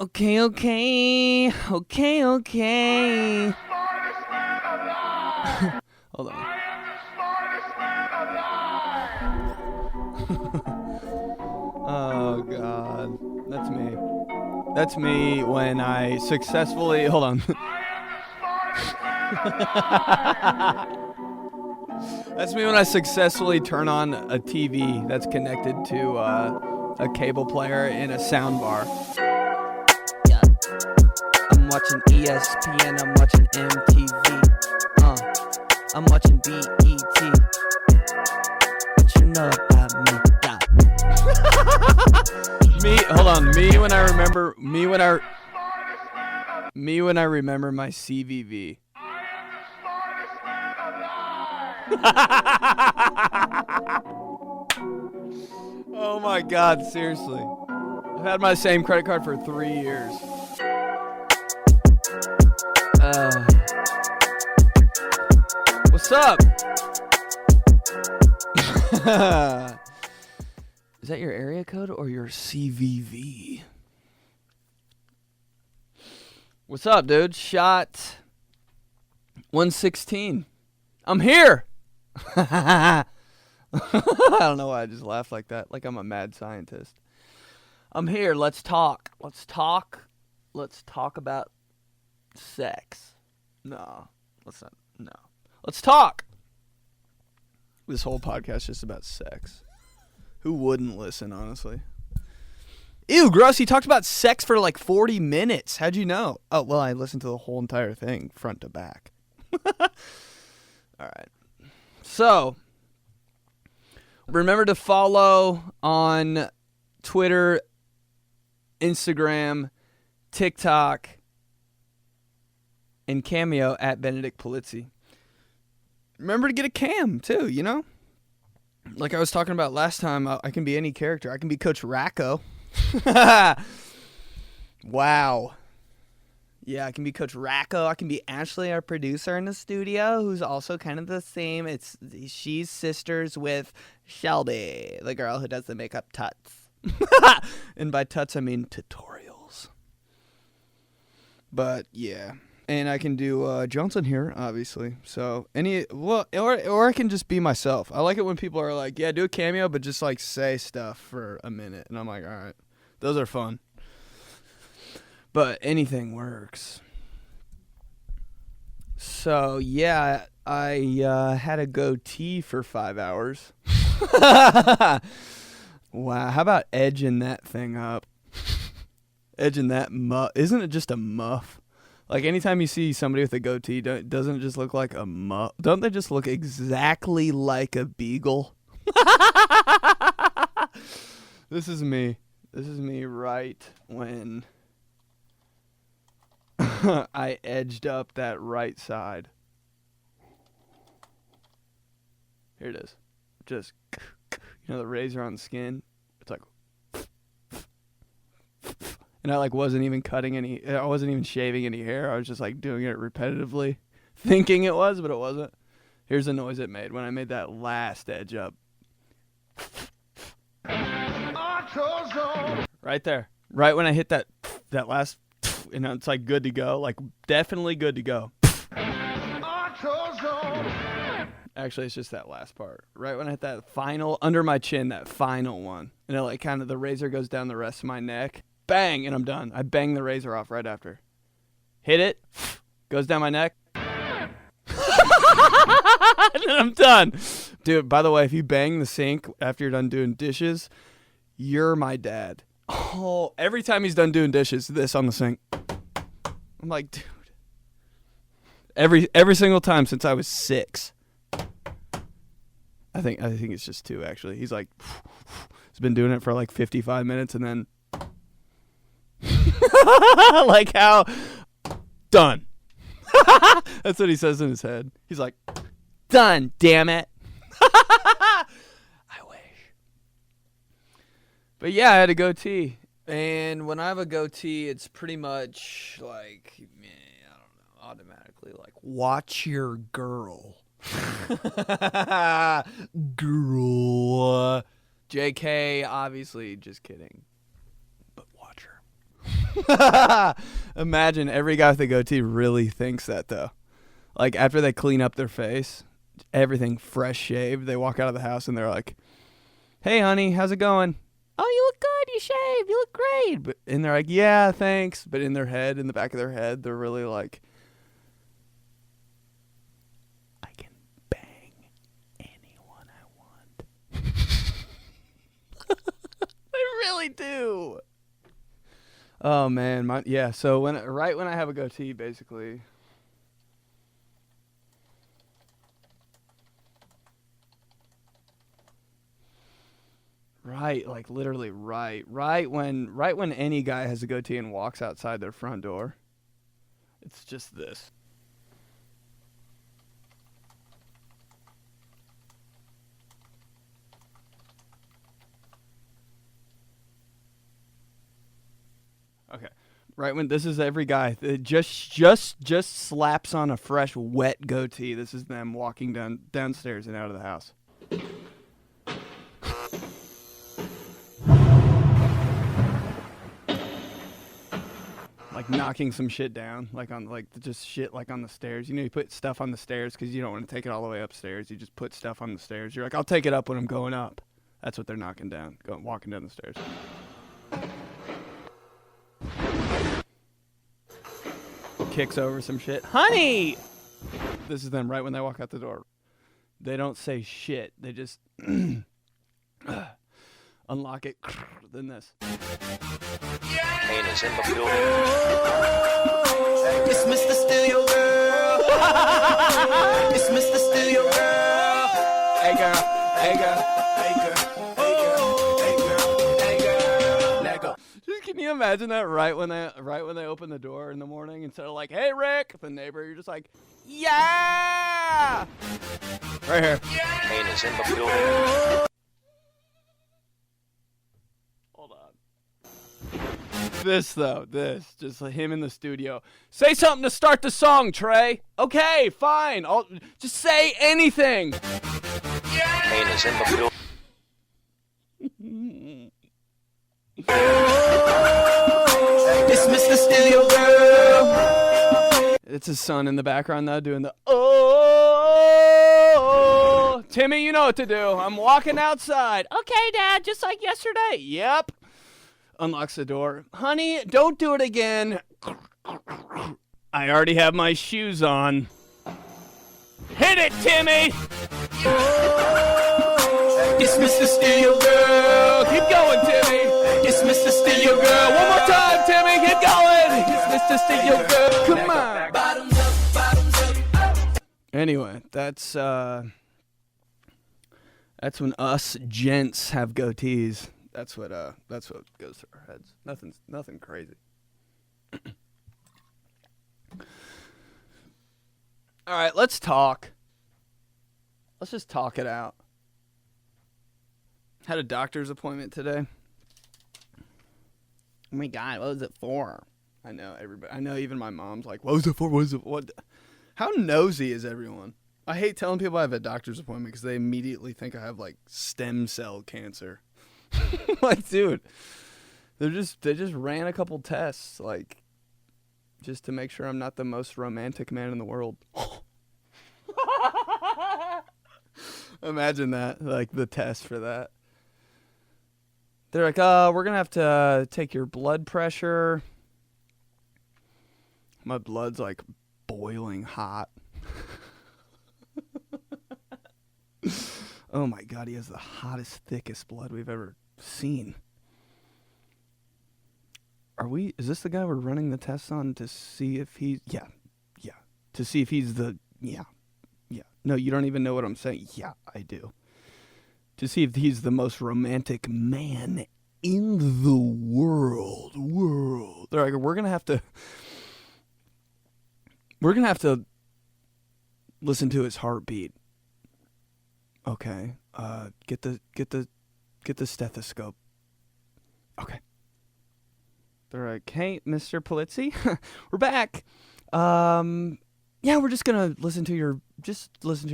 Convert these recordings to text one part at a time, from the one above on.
Okay. Hold on. Oh, God. That's me. That's me when I successfully... Hold on. That's me when I successfully turn on a TV that's connected to a cable player in a sound bar. Yeah. I'm watching ESPN, I'm watching MTV. I'm watching BET. What you know about me? Yeah. Me when I remember my CVV. Oh my God, seriously. I've had my same credit card for 3 years. What's up? Is that your area code or your CVV? What's up, dude? Shot 116. I'm here. I don't know why I just laughed like that, like I'm a mad scientist. I'm here. Let's talk. Let's talk about sex. No, let's not. No. Let's talk. This whole podcast is just about sex. Who wouldn't listen, honestly? Ew, gross. He talked about sex for like 40 minutes. How'd you know? Oh, well, I listened to the whole entire thing, front to back. All right. So, remember to follow on Twitter, Instagram, TikTok, and Cameo at Benedict Polizzi. Remember to get a cam, too, you know? Like I was talking about last time, I can be any character. I can be Coach Racco. Wow. Yeah, I can be Coach Racco. I can be Ashley, our producer in the studio, who's also kind of the same. She's sisters with Shelby, the girl who does the makeup tuts. And by tuts, I mean tutorials. But, yeah. And I can do Johnson here, obviously. So, or I can just be myself. I like it when people are like, yeah, do a cameo, but just, like, say stuff for a minute. And I'm like, all right. Those are fun. But anything works. So, yeah, I had a goatee for 5 hours. Wow, how about edging that thing up? Edging that muff. Isn't it just a muff? Like, anytime you see somebody with a goatee, doesn't it just look like a muff? Don't they just look exactly like a beagle? This is me. This is me right when I edged up that right side. Here it is. Just, you know, the razor on the skin. It's like, and I like wasn't even I wasn't even shaving any hair. I was just like doing it repetitively, thinking it was, but it wasn't. Here's the noise it made when I made that last edge up. Right there. Right when I hit that last, and it's like good to go. Like definitely good to go. Actually, it's just that last part. Right when I hit that final, under my chin, that final one. And it like kind of, the razor goes down the rest of my neck. Bang, and I'm done. I bang the razor off right after. Hit it, goes down my neck. And then I'm done. Dude, by the way, if you bang the sink after you're done doing dishes, you're my dad. Oh, every time he's done doing dishes, this on the sink. I'm like, dude. Every single time since I was 6. I think it's just 2, actually. He's like, he's been doing it for like 55 minutes and then like how done. That's what he says in his head. He's like, done, damn it. I wish. But yeah, I had a goatee. And when I have a goatee, it's pretty much like, I don't know, automatically like, watch your girl. Girl. JK, obviously, just kidding. But watch her. Imagine every guy with a goatee really thinks that, though. Like, after they clean up their face, everything fresh shaved, they walk out of the house and they're like, hey, honey, how's it going? Oh, you look good. You shaved. You look great. And they're like, yeah, thanks. But in their head, in the back of their head, they're really like, I can bang anyone I want. They really do. Oh, man. So right when I have a goatee, basically. Right, like literally right. Right when any guy has a goatee and walks outside their front door. It's just this. Okay. Right when this is every guy that just slaps on a fresh wet goatee. This is them walking downstairs and out of the house. Like knocking some shit down, like on just shit like on the stairs. You know, you put stuff on the stairs because you don't want to take it all the way upstairs. You just put stuff on the stairs. You're like, I'll take it up when I'm going up. That's what they're knocking down, walking down the stairs. Kicks over some shit. Honey! This is them right when they walk out the door. They don't say shit. They just unlock it. Then this. Kane is in the building. It's Mr. Steal Your Girl. It's Mr. Steal Your Girl. Hey girl, hey girl, hey girl, hey girl, hey girl, hey girl. Let go. Just can you imagine that right when they open the door in the morning, instead of like, hey Rick, the neighbor, you're just like, yeah, right here. Kane is in the building. Hold on. This, just like him in the studio. Say something to start the song, Trey. Okay, fine. I'll just say anything. Kane is in the building. It's Mr. Steal Your Girl. It's his son in the background though, doing the oh. Timmy, you know what to do. I'm walking outside. Okay, Dad, just like yesterday. Yep. Unlocks the door. Honey, don't do it again. I already have my shoes on. Hit it, Timmy! It's Mr. Steal Your Girl. Keep going, Timmy! It's Mr. Steal Your Girl. One more time, Timmy! Keep going! It's Mr. Steal Your Girl. Come on! Bottoms up, bottoms up. Anyway, that's when us gents have goatees. That's what goes through our heads. Nothing crazy. All right, let's talk. Let's just talk it out. Had a doctor's appointment today. Oh my God, what was it for? I know everybody. I know even my mom's like, what was it for? What? How nosy is everyone? I hate telling people I have a doctor's appointment because they immediately think I have like stem cell cancer. Like, dude, they just ran a couple tests, like, just to make sure I'm not the most romantic man in the world. Imagine that, like, the test for that. They're like, we're gonna have to take your blood pressure. My blood's like boiling hot. Oh my God, he has the hottest, thickest blood we've ever seen. Is this the guy we're running the tests on to see if he's, yeah. To see if he's yeah. No, you don't even know what I'm saying. Yeah, I do. To see if he's the most romantic man in the world. They're like, we're gonna have to listen to his heartbeat. Okay. Get the stethoscope. Okay. They're like, hey, Mr. Polizzi, we're back. Yeah, we're just gonna listen to your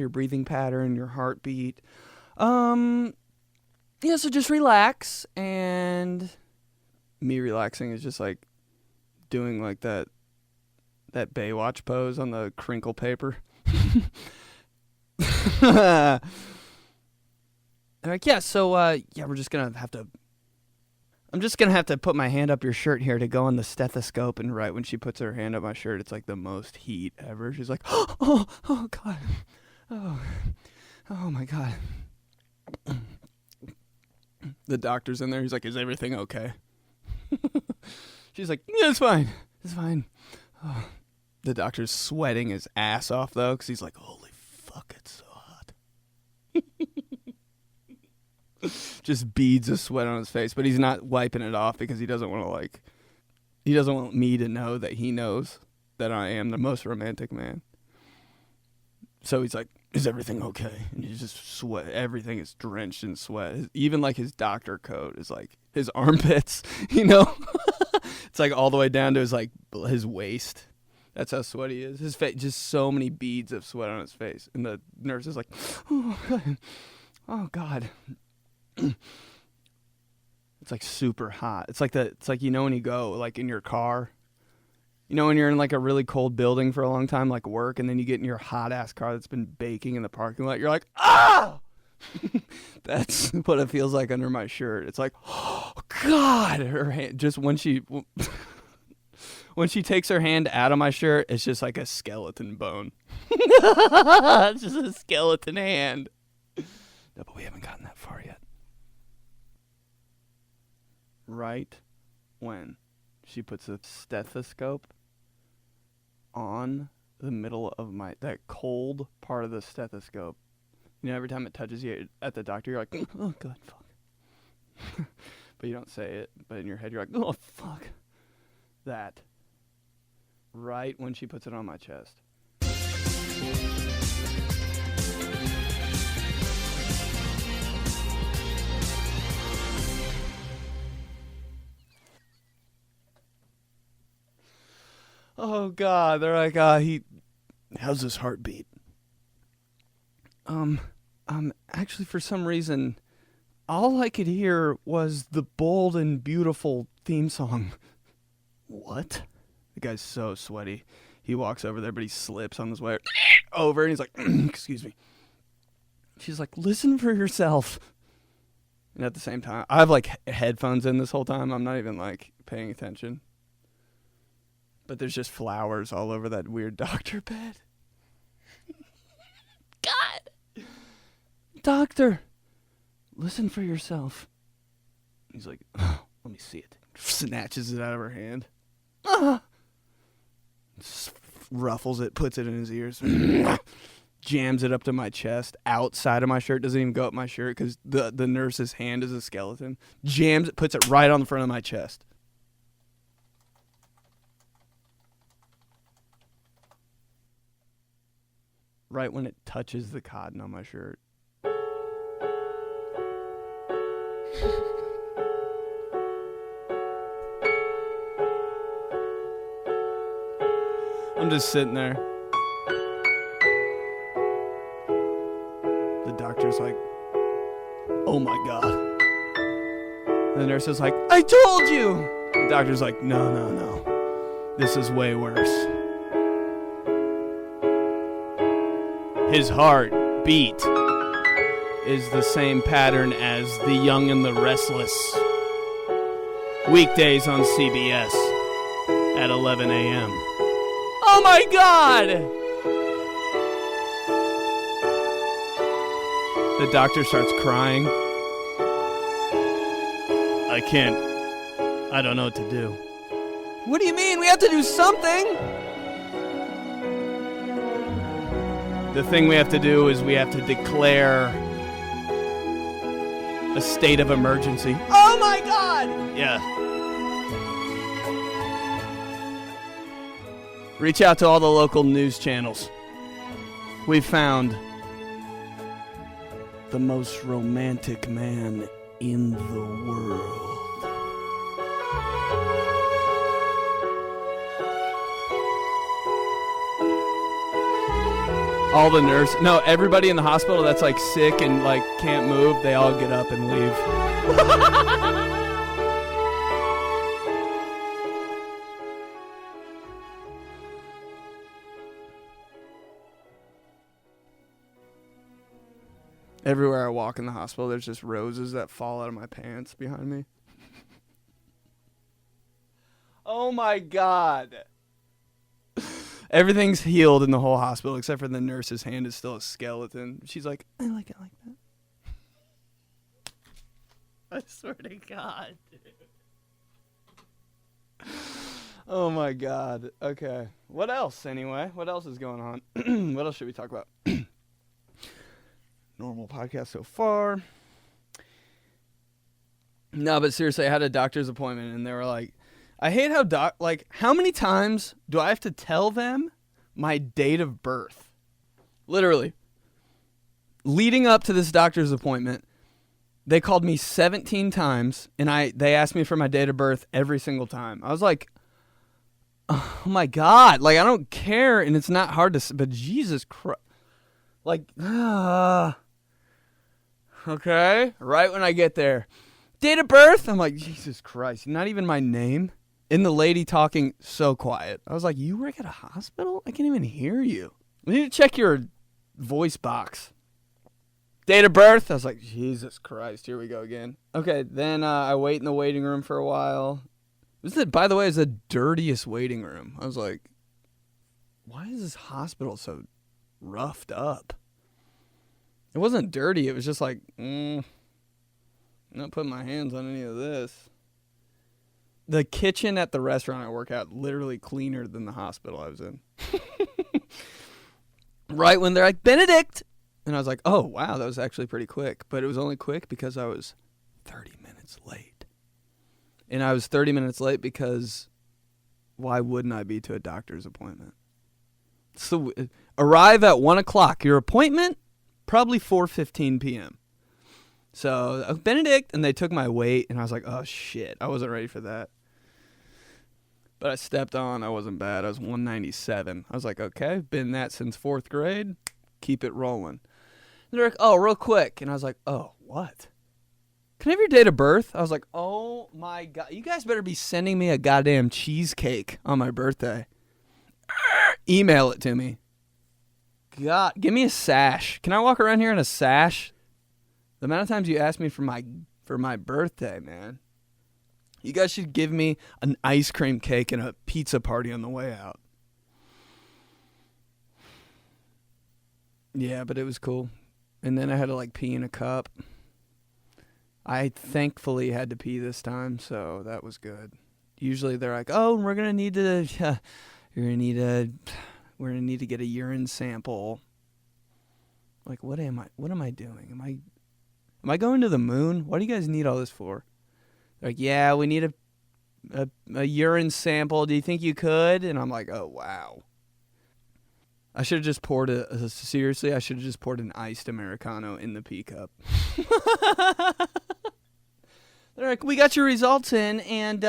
breathing pattern, your heartbeat. Yeah, so just relax. And me relaxing is just like, doing like that Baywatch pose on the crinkle paper. They're like, yeah, so we're just gonna have to. I'm just gonna have to put my hand up your shirt here to go on the stethoscope, and right when she puts her hand up my shirt, it's like the most heat ever. She's like, oh god, oh my god. The doctor's in there. He's like, is everything okay? She's like, yeah, it's fine. It's fine. Oh. The doctor's sweating his ass off, though, because he's like, holy fuck, it's so hot. Just beads of sweat on his face, but he's not wiping it off because he doesn't want to, he doesn't want me to know that he knows that I am the most romantic man. So he's like, is everything okay? And he's just sweat. Everything is drenched in sweat. Even like his doctor coat is like his armpits, It's like all the way down to his waist. That's how sweaty he is. His face, just so many beads of sweat on his face. And the nurse is like, oh God. It's like super hot. It's like when you go like in your car, when you're in like a really cold building for a long time, like work, and then you get in your hot ass car that's been baking in the parking lot. You're like, ah! That's what it feels like under my shirt. It's like, oh God, her hand, just when she takes her hand out of my shirt, it's just like a skeleton bone. It's just a skeleton hand. No, but we haven't gotten that far yet. Right when she puts a stethoscope on the middle of that cold part of the stethoscope. Every time it touches you at the doctor, you're like, oh, God, fuck. But you don't say it. But in your head, you're like, oh, fuck. That. Right when she puts it on my chest. Oh, God. They're like, how's his heartbeat? Actually, for some reason, all I could hear was the bold and beautiful theme song. What? The guy's so sweaty. He walks over there, but he slips on his way over, and he's like, excuse me. She's like, listen for yourself. And at the same time, I have like headphones in this whole time. I'm not even like paying attention. But there's just flowers all over that weird doctor bed. God! Doctor, listen for yourself. He's like, oh, let me see it. Snatches it out of her hand. Ruffles it, puts it in his ears. Jams it up to my chest, outside of my shirt. Doesn't even go up my shirt because the nurse's hand is a skeleton. Jams it, puts it right on the front of my chest. Right when it touches the cotton on my shirt. I'm just sitting there. The doctor's like, oh my God. The nurse is like, I told you. The doctor's like, no. This is way worse. His heart beat is the same pattern as The Young and the Restless. Weekdays on CBS at 11 a.m. Oh my God! The doctor starts crying. I don't know what to do. What do you mean? We have to do something! The thing we have to do is we have to declare a state of emergency. Oh my God! Yeah. Reach out to all the local news channels. We found the most romantic man in the world. All the everybody in the hospital that's like sick and like can't move, they all get up and leave. Everywhere I walk in the hospital, there's just roses that fall out of my pants behind me. Oh my God. Everything's healed in the whole hospital except for the nurse's hand is still a skeleton. She's like, I like it like that. I swear to God, dude. Oh my God. Okay. What else anyway? What else is going on? What else should we talk about? Normal podcast so far. No, but seriously, I had a doctor's appointment and they were like, I hate how how many times do I have to tell them my date of birth? Literally. Leading up to this doctor's appointment, they called me 17 times and they asked me for my date of birth every single time. I was like, oh my God, like I don't care and it's not hard to, but Jesus Christ. Like, okay, right when I get there. Date of birth? I'm like, Jesus Christ, not even my name. And the lady talking so quiet. I was like, you work at a hospital? I can't even hear you. We need to check your voice box. Date of birth? I was like, Jesus Christ, here we go again. Okay, then I wait in the waiting room for a while. By the way, it's the dirtiest waiting room. I was like, why is this hospital so roughed up? It wasn't dirty. It was just like, I'm not putting my hands on any of this. The kitchen at the restaurant I work at, literally cleaner than the hospital I was in. Right when they're like, Benedict! And I was like, oh, wow, that was actually pretty quick. But it was only quick because I was 30 minutes late. And I was 30 minutes late because why wouldn't I be to a doctor's appointment? So arrive at 1 o'clock. Your appointment? Probably 4:15 p.m. So, Benedict, and they took my weight, and I was like, oh, shit, I wasn't ready for that. But I stepped on, I wasn't bad, I was 197. I was like, okay, been that since 4th grade, keep it rolling. And they're like, oh, real quick, and I was like, oh, what? Can I have your date of birth? I was like, oh my God, you guys better be sending me a goddamn cheesecake on my birthday. Email it to me. God, give me a sash. Can I walk around here in a sash? The amount of times you ask me for my birthday, man. You guys should give me an ice cream cake and a pizza party on the way out. Yeah, but it was cool. And then I had to like pee in a cup. I thankfully had to pee this time, so that was good. Usually they're like, "Oh, we're gonna need to get a urine sample." Like, what am I doing? Am I going to the moon? What do you guys need all this for? They're like, yeah, we need a urine sample. Do you think you could? And I'm like, oh, wow. I should have just poured seriously, I should have just poured an iced Americano in the pee cup. They're like, we got your results in, and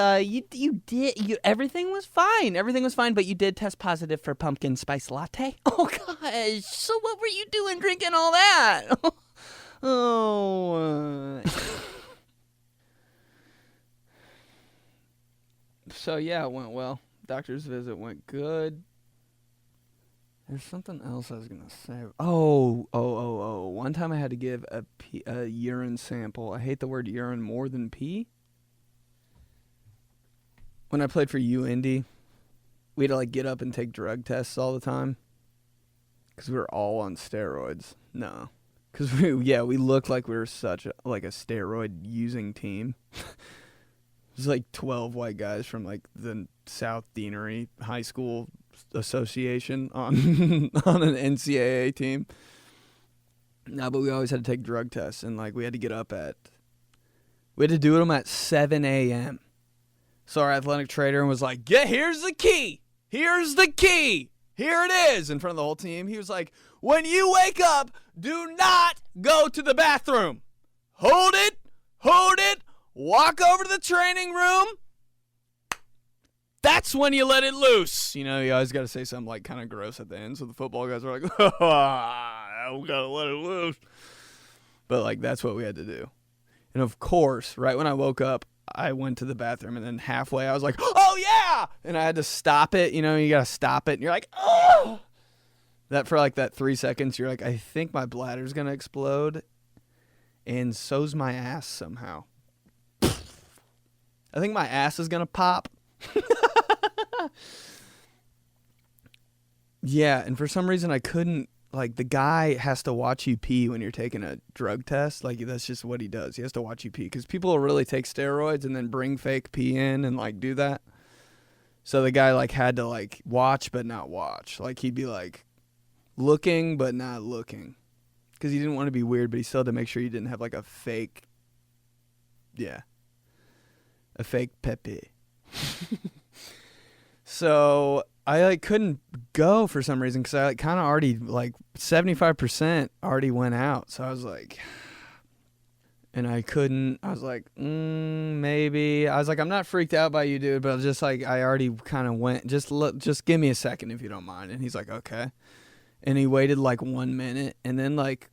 everything was fine. Everything was fine, but you did test positive for pumpkin spice latte. Oh, gosh. So what were you doing drinking all that? So, yeah, it went well. Doctor's visit went good. There's something else I was going to say. Oh. One time I had to give a urine sample. I hate the word urine more than pee. When I played for UIndy, we had to like get up and take drug tests all the time. Because we were all on steroids. No. Because we looked like we were such a steroid-using team. It was like 12 white guys from like the South Deanery High School Association on an NCAA team. No, but we always had to take drug tests, and like we had to do them at 7 a.m. So our athletic trainer was like, here's the key. Here's the key. Here it is. In front of the whole team. He was like, when you wake up, do not go to the bathroom. Hold it. Walk over to the training room. That's when you let it loose. You know, you always got to say something like kind of gross at the end. So the football guys are like, we got to let it loose. But like, that's what we had to do. And of course, right when I woke up, I went to the bathroom, and then halfway I was like, oh yeah. And I had to stop it. You know, you got to stop it. And you're like, oh. That for like that 3 seconds, you're like, I think my bladder's going to explode. and so's my ass somehow. I think my ass is going to pop. Yeah, and for some reason I couldn't, like, the guy has to watch you pee when you're taking a drug test. Like, that's just what he does. He has to watch you pee because people will really take steroids and then bring fake pee in and, like, do that. So the guy, like, had to, like, watch but not watch. Like, he'd be, like, looking but not looking because he didn't want to be weird, but he still had to make sure he didn't have, like, a fake, a fake pepe. So I, like, couldn't go for some reason because I, like, kind of already, like, 75% already went out. So I was like, and I couldn't. I was like, maybe. I was like, I'm not freaked out by you, dude, but I was just like, I already kind of went. Just give me a second if you don't mind. And he's like, okay. And he waited like 1 minute, and then, like,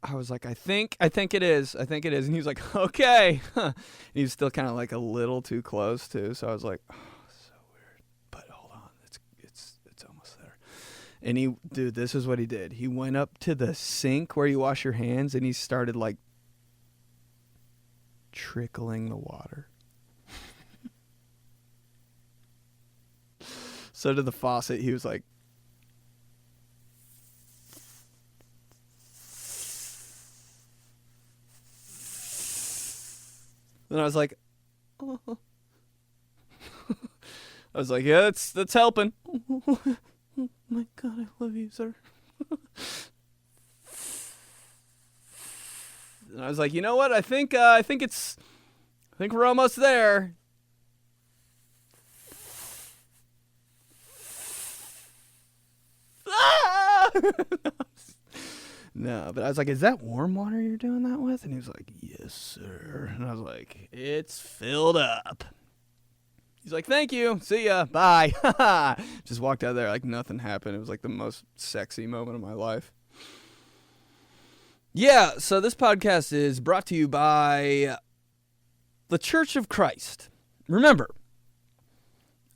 I was like, I think it is. And he was like, okay. And he was still kind of, like, a little too close too. So I was like, oh, so weird. But hold on, it's almost there. And dude, this is what he did. He went up to the sink where you wash your hands, and he started, like, trickling the water. So to the faucet, he was like, and I was like, oh. I was like, yeah, that's helping. Oh my God, I love you, sir. And I was like, you know what? I think we're almost there. No, but I was like, is that warm water you're doing that with? And he was like, yes, sir. And I was like, it's filled up. He's like, thank you. See ya. Bye. Just walked out of there like nothing happened. It was like the most sexy moment of my life. Yeah, so this podcast is brought to you by the Church of Christ. Remember,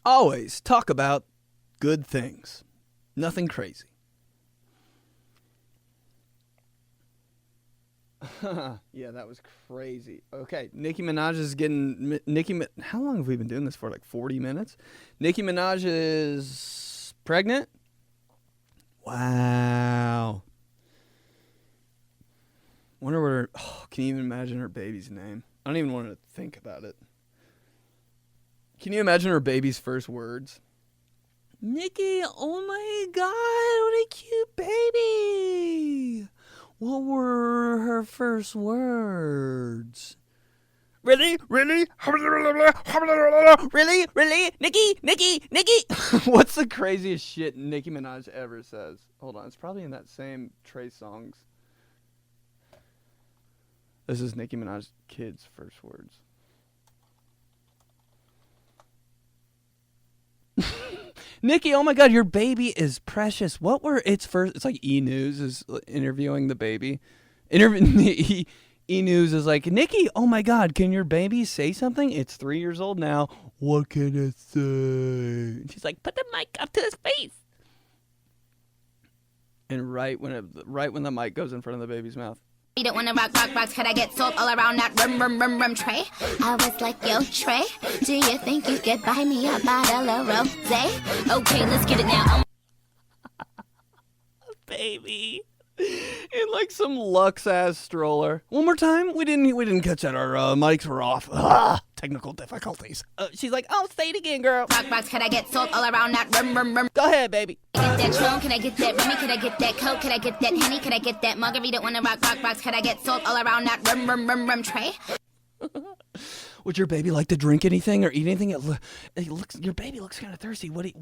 always talk about good things. Nothing crazy. Yeah, that was crazy. Okay, Nicki Minaj is getting... How long have we been doing this for? Like 40 minutes? Nicki Minaj is pregnant? Wow. Wonder what her... Oh, can you even imagine her baby's name? I don't even want to think about it. Can you imagine her baby's first words? Nicki, oh my God, what a cute baby. What were her first words? Really? Really? Really? Really? Nicki? What's the craziest shit Nicki Minaj ever says? Hold on, it's probably in that same Trey Songz. This is Nicki Minaj's kid's first words. Nicki, oh my God, your baby is precious. What were its first? It's like E! News is interviewing the baby. E! News is like, Nicki, oh my God, can your baby say something? It's 3 years old now. What can it say? And she's like, put the mic up to his face. And right when the mic goes in front of the baby's mouth. You don't wanna rock, could I get salt all around that rum tray? I was like, yo, Trey, do you think you could buy me a bottle of rosé? Okay, let's get it now. Baby. In like some Lux-ass stroller. One more time? We didn't catch that. Our mics were off. Technical difficulties. She's like, oh, say it again, girl. Rock, could I get salt all around that rum? Go ahead, baby. Can I get that Tron? Can I get that Remy? Can I get that Coke? Can I get that Henny? Can I get that margarita? Wanna rock, could I get salt all around that rum tray? Would your baby like to drink anything or eat anything? Your baby looks kind of thirsty. Would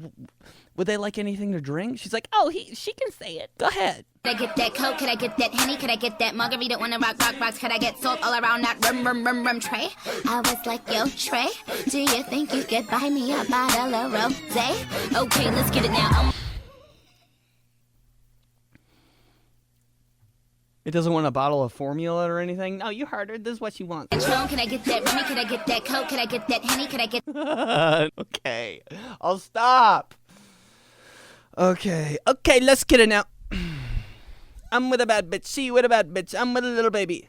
they like anything to drink? She's like, oh, she can say it. Go ahead. Can I get that Coke? Can I get that Henny? Can I get that margarita? Wanna rock, could I get salt all around that rum tray? I was like, yo, Trey, do you think you could buy me a bottle of rosé? Okay, let's get it now. It doesn't want a bottle of formula or anything? No, you heard her. This is what she wants. Can I get that Remy? Can I get that Coke? Can I get that Henny? Can I get... Okay, I'll stop. Okay, let's get it now. I'm with a bad bitch. She with a bad bitch. I'm with a little baby.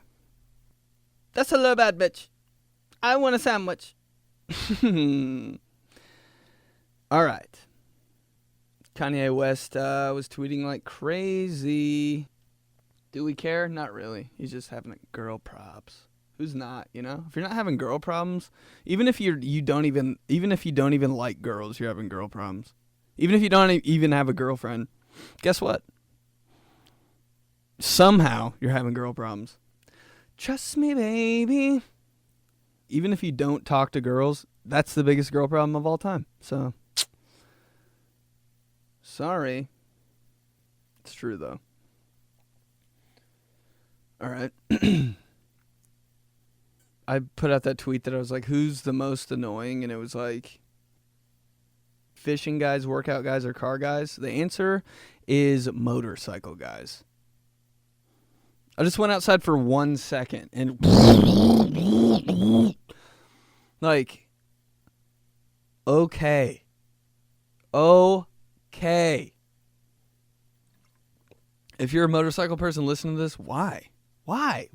That's a little bad bitch. I want a sandwich. All right. Kanye West was tweeting like crazy. Do we care? Not really. He's just having girl props. Who's not? You know, if you're not having girl problems, even if you don't even like girls, you're having girl problems. Even if you don't even have a girlfriend, guess what? Somehow you're having girl problems. Trust me, baby. Even if you don't talk to girls, that's the biggest girl problem of all time. So, sorry. It's true, though. All right. I put out that tweet that I was like, who's the most annoying? And it was like, fishing guys, workout guys, or car guys. The answer is motorcycle guys. I just went outside for 1 second and like, okay. If you're a motorcycle person listening to this, why? Why?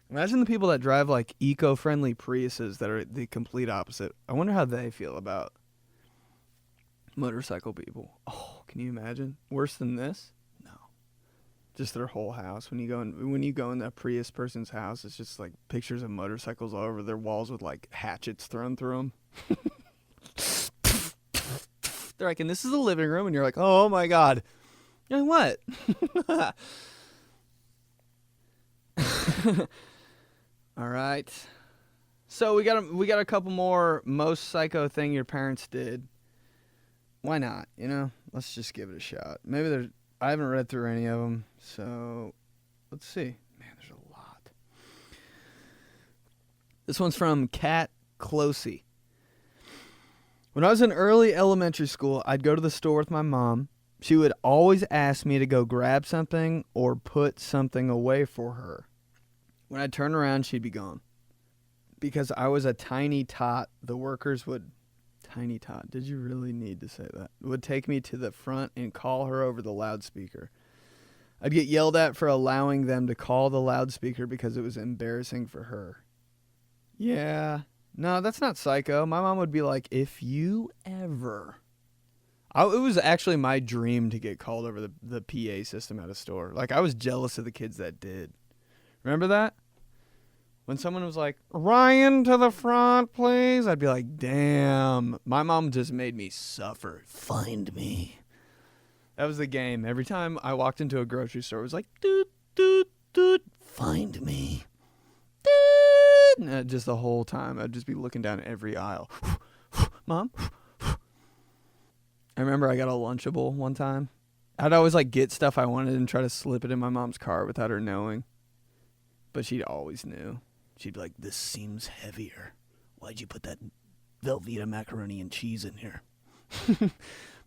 Imagine the people that drive like eco-friendly Priuses that are the complete opposite. I wonder how they feel about motorcycle people. Oh, can you imagine? Worse than this? No. Just their whole house. When you go in that Prius person's house, it's just like pictures of motorcycles all over their walls with like hatchets thrown through them. They're like, and this is the living room, and you're like, oh my god. You know what? All right. So we got a couple more most psycho thing your parents did. Why not? You know, let's just give it a shot. Maybe I haven't read through any of them, so let's see. Man, there's a lot. This one's from Kat Closey. When I was in early elementary school, I'd go to the store with my mom. She would always ask me to go grab something or put something away for her. When I'd turn around, she'd be gone. Because I was a tiny tot, the workers would... Tiny tot, did you really need to say that? Would take me to the front and call her over the loudspeaker. I'd get yelled at for allowing them to call the loudspeaker because it was embarrassing for her. Yeah. No, that's not psycho. My mom would be like, if you ever... it was actually my dream to get called over the PA system at a store. Like, I was jealous of the kids that did. Remember that? When someone was like, Ryan, to the front, please. I'd be like, damn. My mom just made me suffer. Find me. That was the game. Every time I walked into a grocery store, it was like, doot, doot, doot. Find me. Doot. And just the whole time, I'd just be looking down every aisle. Mom? I remember I got a Lunchable one time. I'd always like get stuff I wanted and try to slip it in my mom's car without her knowing. But she always knew. She'd be like, this seems heavier. Why'd you put that Velveeta macaroni and cheese in here?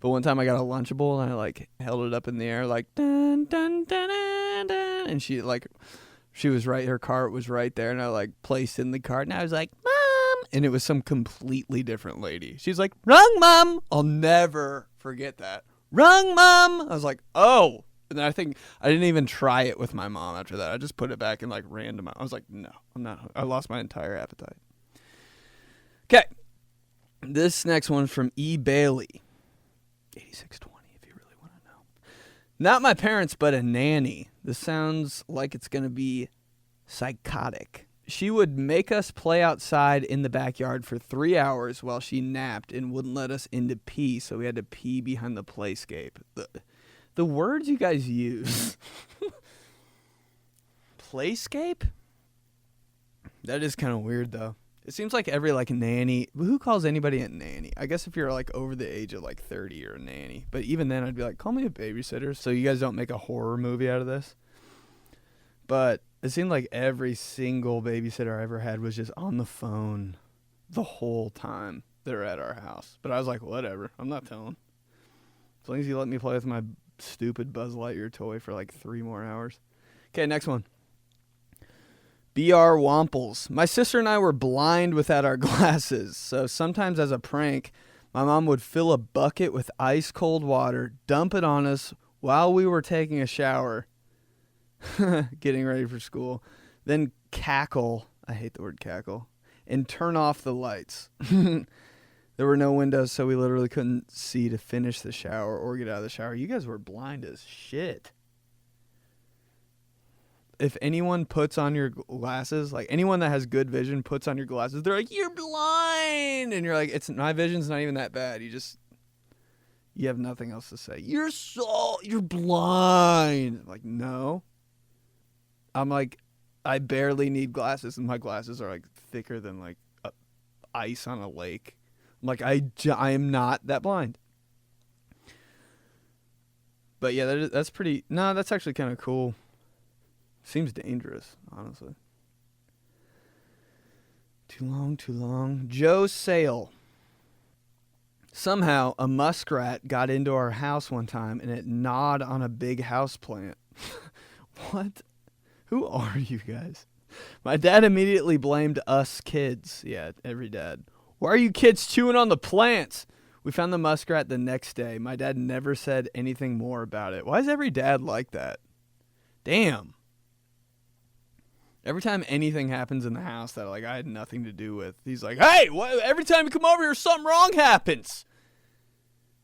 But one time I got a Lunchable and I like held it up in the air like, dun, dun, dun, dun, dun. And she was right, her cart was right there, and I like placed in the cart and I was like, Mom! And it was some completely different lady. She's like, wrong, Mom! I'll never forget that. Wrong, Mom! I was like, oh! And then I think I didn't even try it with my mom after that. I just put it back and like random. I was like, no, I'm not. I lost my entire appetite. Okay. This next one's from E. Bailey. 8620 if you really want to know. Not my parents, but a nanny. This sounds like it's going to be psychotic. She would make us play outside in the backyard for 3 hours while she napped and wouldn't let us in to pee, so we had to pee behind the playscape. The words you guys use. Playscape? That is kind of weird, though. It seems like every, like, nanny... Who calls anybody a nanny? I guess if you're, like, over the age of, like, 30, you're a nanny. But even then, I'd be like, call me a babysitter so you guys don't make a horror movie out of this. But it seemed like every single babysitter I ever had was just on the phone the whole time they're at our house. But I was like, whatever. I'm not telling. As long as you let me play with my stupid Buzz Lightyear toy for like 3 more hours. Okay, next one. BR Wamples. My sister and I were blind without our glasses, so sometimes as a prank, my mom would fill a bucket with ice cold water, dump it on us while we were taking a shower, getting ready for school, then cackle, I hate the word cackle, and turn off the lights. There were no windows, so we literally couldn't see to finish the shower or get out of the shower. You guys were blind as shit. If anyone puts on your glasses, like anyone that has good vision puts on your glasses, they're like, you're blind. And you're like, my vision's not even that bad. You have nothing else to say. You're blind. I'm like, no. I'm like, I barely need glasses, and my glasses are like thicker than like ice on a lake. I'm like, I am not that blind. But yeah, that's pretty. No, that's actually kind of cool. Seems dangerous, honestly. Too long. Joe Sale. Somehow, a muskrat got into our house one time, and it gnawed on a big house plant. What? Who are you guys? My dad immediately blamed us kids. Yeah, every dad. Why are you kids chewing on the plants? We found the muskrat the next day. My dad never said anything more about it. Why is every dad like that? Damn. Every time anything happens in the house that like I had nothing to do with, he's like, hey, every time you come over here, something wrong happens.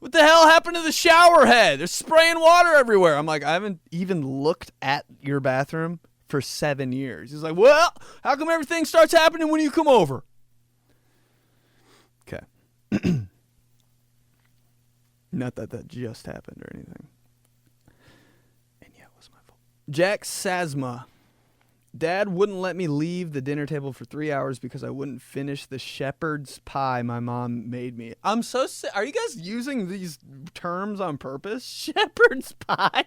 What the hell happened to the shower head? They're spraying water everywhere. I'm like, I haven't even looked at your bathroom for 7 years. He's like, well, how come everything starts happening when you come over? Okay. Not that just happened or anything. And yeah, it was my fault. Jack Sasma. Dad wouldn't let me leave the dinner table for 3 hours because I wouldn't finish the shepherd's pie my mom made me. I'm so sick. Are you guys using these terms on purpose? Shepherd's pie?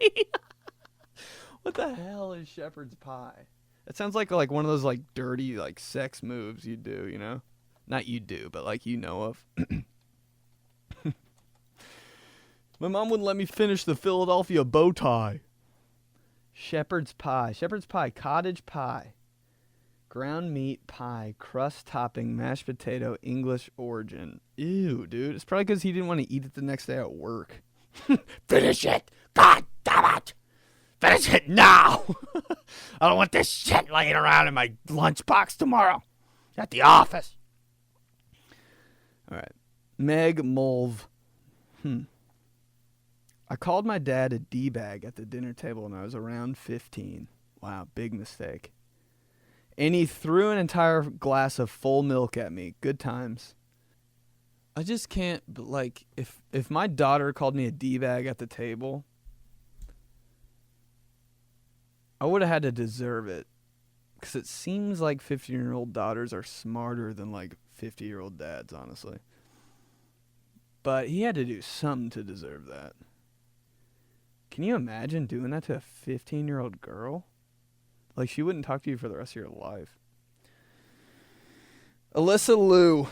What the hell is shepherd's pie? It sounds like one of those like dirty like sex moves you do, you know? Not you do, but like you know of. My mom wouldn't let me finish the Philadelphia bow tie. Shepherd's pie, cottage pie, ground meat pie, crust topping, mashed potato, English origin. Ew, dude. It's probably because he didn't want to eat it the next day at work. Finish it. God damn it. Finish it now. I don't want this shit laying around in my lunchbox tomorrow at the office. All right. Meg Mulv. I called my dad a D-bag at the dinner table when I was around 15. Wow, big mistake. And he threw an entire glass of full milk at me. Good times. I just can't, like, if my daughter called me a D-bag at the table, I would have had to deserve it. Because it seems like 15-year-old daughters are smarter than, like, 50-year-old dads, honestly. But he had to do something to deserve that. Can you imagine doing that to a 15-year-old girl? Like, she wouldn't talk to you for the rest of your life. Alyssa Liu.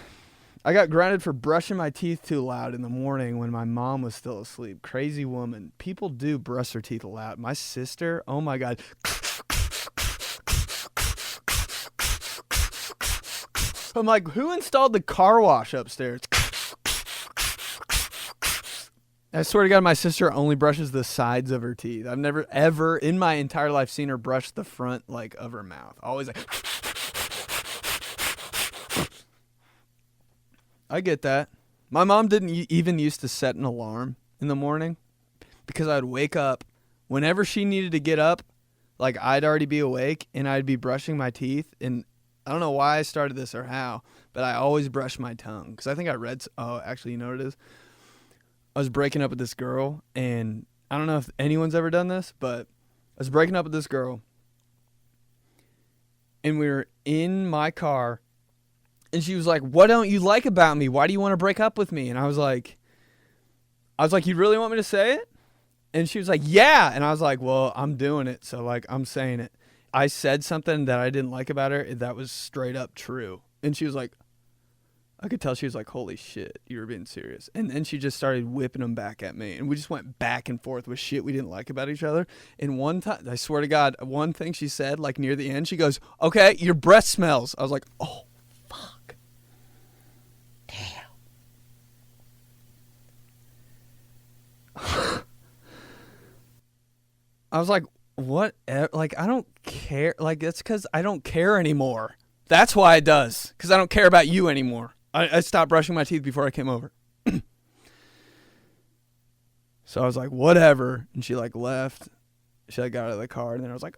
I got grounded for brushing my teeth too loud in the morning when my mom was still asleep. Crazy woman. People do brush their teeth loud. My sister, oh my God. I'm like, who installed the car wash upstairs? I swear to God, my sister only brushes the sides of her teeth. I've never, ever in my entire life seen her brush the front, like, of her mouth. Always like... I get that. My mom didn't even used to set an alarm in the morning because I'd wake up. Whenever she needed to get up, like, I'd already be awake and I'd be brushing my teeth. And I don't know why I started this or how, but I always brush my tongue. Because I think I read... Oh, actually, you know what it is? I was breaking up with this girl, and I don't know if anyone's ever done this, but I was breaking up with this girl, and we were in my car, and she was like, what don't you like about me? Why do you want to break up with me? And I was like, you really want me to say it? And she was like, yeah. And I was like, well, I'm doing it, so, like, I'm saying it. I said something that I didn't like about her that was straight up true. And she was like, I could tell she was like, holy shit, you were being serious. And then she just started whipping them back at me. And we just went back and forth with shit we didn't like about each other. And one time, I swear to God, one thing she said, like near the end, she goes, okay, your breath smells. I was like, oh, fuck. Damn. I was like, what? Like, I don't care. Like, it's because I don't care anymore. That's why it does. Because I don't care about you anymore. I stopped brushing my teeth before I came over. So I was like, whatever. And she like left. She like got out of the car. And then I was like,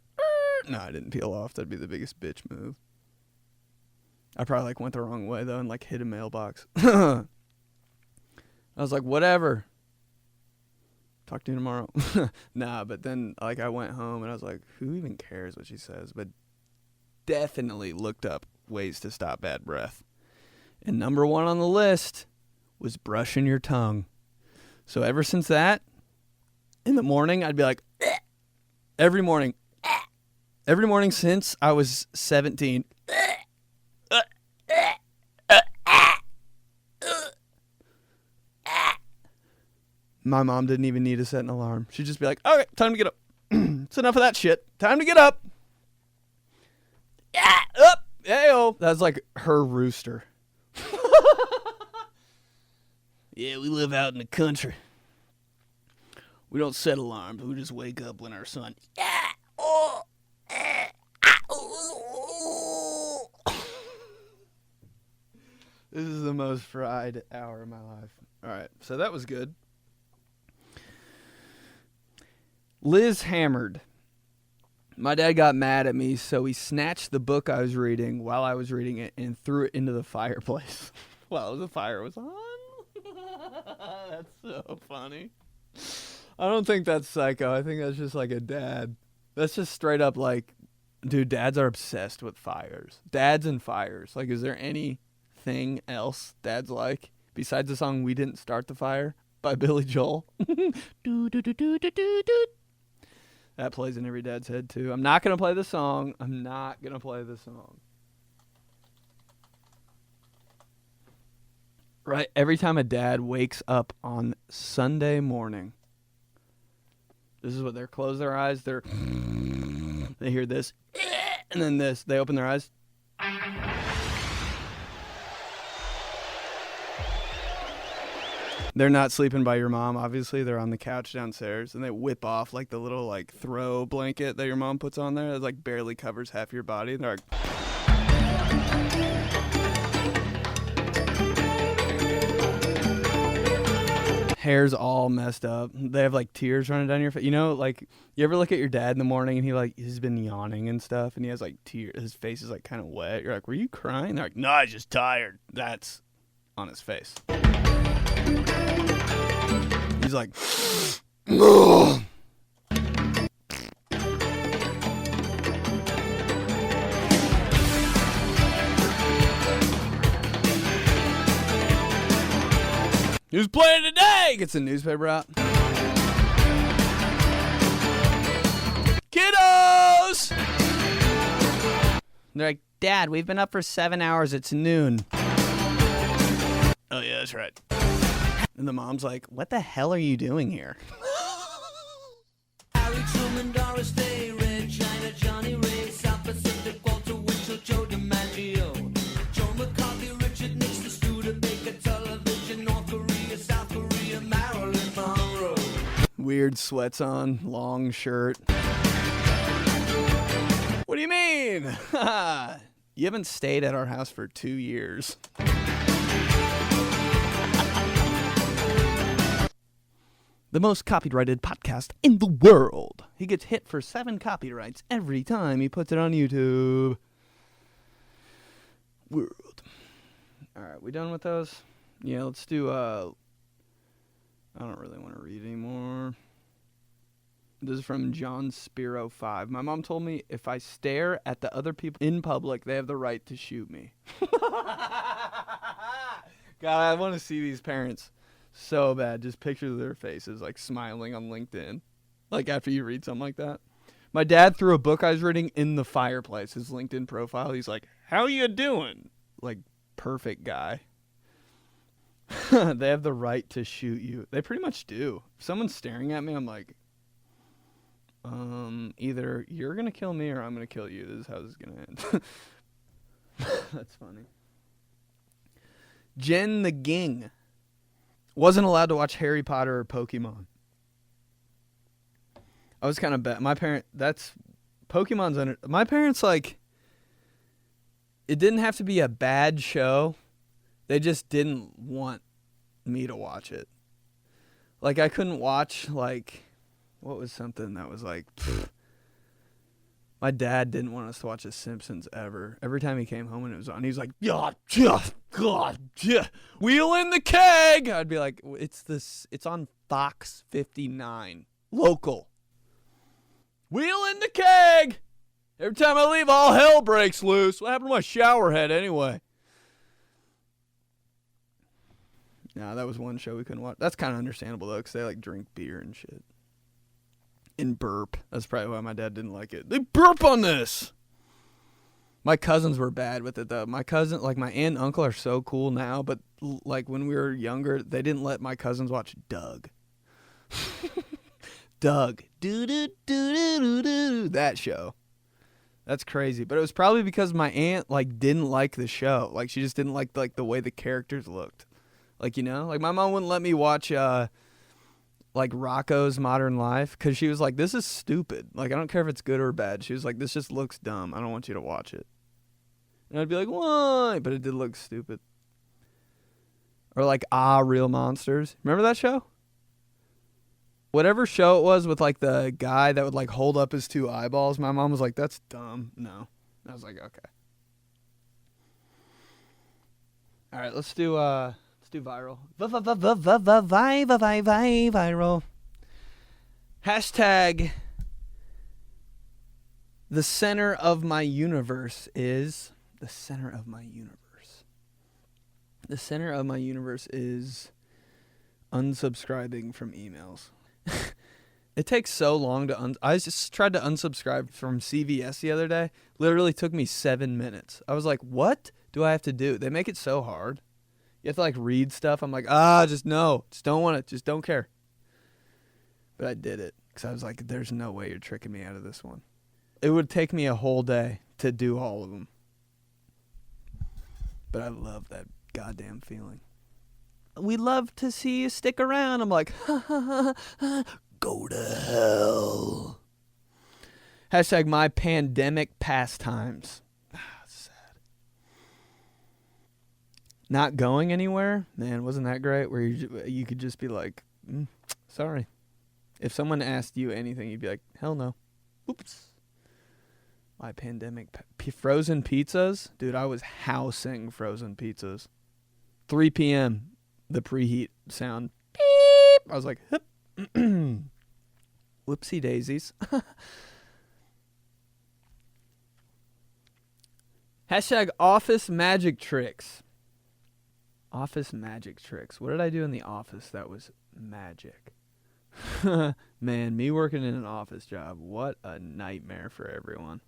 no, I didn't peel off. That'd be the biggest bitch move. I probably like went the wrong way though and like hit a mailbox. I was like, whatever. Talk to you tomorrow. Nah, but then like I went home and I was like, who even cares what she says? But definitely looked up ways to stop bad breath. And number 1 on the list was brushing your tongue. So ever since that, in the morning, I'd be like, every morning. Every morning since I was 17. My mom didn't even need to set an alarm. She'd just be like, okay, time to get up. It's enough of that shit. Time to get up. Yeah, up. Hey-oh. That's like her rooster. Yeah, we live out in the country. We don't set alarms. We just wake up when our son. This is the most fried hour of my life. All right, so that was good. Liz hammered. My dad got mad at me, so he snatched the book I was reading while I was reading it and threw it into the fireplace while the fire was on. That's so funny. I don't think that's psycho. I think that's just like a dad. That's just straight up like, dude, dads are obsessed with fires. Dads and fires. Like, is there anything else dads like besides the song We Didn't Start the Fire by Billy Joel? Do, do, do, do, do, do, do. That plays in every dad's head, too. I'm not going to play the song. Right? Every time a dad wakes up on Sunday morning, this is what they close their eyes. They hear this, and then this. They open their eyes. They're not sleeping by your mom, obviously. They're on the couch downstairs, and they whip off like the little like throw blanket that your mom puts on there that like barely covers half your body. And they're like, hair's all messed up. They have like tears running down your face. You know, like you ever look at your dad in the morning and he's been yawning and stuff, and he has like tears. His face is like kind of wet. You're like, were you crying? They're like, no, I was just tired. That's on his face. He's like, ugh. Who's playing today? Gets the newspaper out. Kiddos! They're like, Dad, we've been up for 7 hours. It's noon. Oh, yeah, that's right. And the mom's like, what the hell are you doing here? Harry Truman, Doris Day, Red China, Johnny Ray, South Pacific, Walter Winchell, Joe DiMaggio, Joe McCarthy, Richard Nixon, Studebaker, television, North Korea, South Korea, Marilyn Monroe. Weird sweats on, long shirt. What do you mean? You haven't stayed at our house for 2 years. The most copyrighted podcast in the world. He gets hit for 7 copyrights every time he puts it on YouTube. World. All right, we done with those? Yeah, let's do, I don't really want to read anymore. This is from John Spiro 5. My mom told me if I stare at the other people in public, they have the right to shoot me. God, I want to see these parents so bad. Just picture their faces like smiling on LinkedIn. Like after you read something like that. My dad threw a book I was reading in the fireplace. His LinkedIn profile. He's like, how you doing? Like, perfect guy. They have the right to shoot you. They pretty much do. If someone's staring at me, I'm like, either you're going to kill me or I'm going to kill you. This is how this is going to end. That's funny. Jen the Ging wasn't allowed to watch Harry Potter or Pokemon. I was kind of bad. That's Pokemon's under. My parents, like, it didn't have to be a bad show. They just didn't want me to watch it. Like, I couldn't watch, like, what was something that was like, my dad didn't want us to watch The Simpsons ever. Every time he came home and it was on, he was like, God, wheel in the keg. I'd be like, it's on Fox 59, local. Wheel in the keg. Every time I leave, all hell breaks loose. What happened to my shower head anyway? Nah, that was one show we couldn't watch. That's kind of understandable, though, because they, like, drink beer and shit. And burp. That's probably why my dad didn't like it. They burp on this! My cousins were bad with it, though. My cousin, like, my aunt and uncle are so cool now, but, like, when we were younger, they didn't let my cousins watch Doug. Doug. Do-do-do-do-do-do. That show. That's crazy. But it was probably because my aunt, like, didn't like the show. Like, she just didn't like the way the characters looked. Like, you know? Like, my mom wouldn't let me watch, like, Rocco's Modern Life because she was like, this is stupid. Like, I don't care if it's good or bad. She was like, this just looks dumb. I don't want you to watch it. And I'd be like, why? But it did look stupid. Or, like, Real Monsters. Remember that show? Whatever show it was with, like, the guy that would, like, hold up his two eyeballs, my mom was like, that's dumb. No. I was like, okay. All right, let's do viral. Viral. Hashtag the center of my universe is the center of my universe. The center of my universe is unsubscribing from emails. It takes so long to I just tried to unsubscribe from CVS the other day. Literally took me 7 minutes. I was like, what do I have to do? They make it so hard. You have to, like, read stuff. I'm like, just no. Just don't want it. Just don't care. But I did it because I was like, there's no way you're tricking me out of this one. It would take me a whole day to do all of them. But I love that goddamn feeling. We love to see you stick around. I'm like, go to hell. Hashtag my pandemic pastimes. Sad. Not going anywhere? Man, wasn't that great? Where you could just be like, sorry. If someone asked you anything, you'd be like, hell no. Oops. My pandemic. Frozen pizzas? Dude, I was housing frozen pizzas. 3 p.m. The preheat sound. Beep. I was like, hip. Whoopsie daisies. Hashtag office magic tricks. Office magic tricks. What did I do in the office that was magic? Man, me working in an office job, what a nightmare for everyone.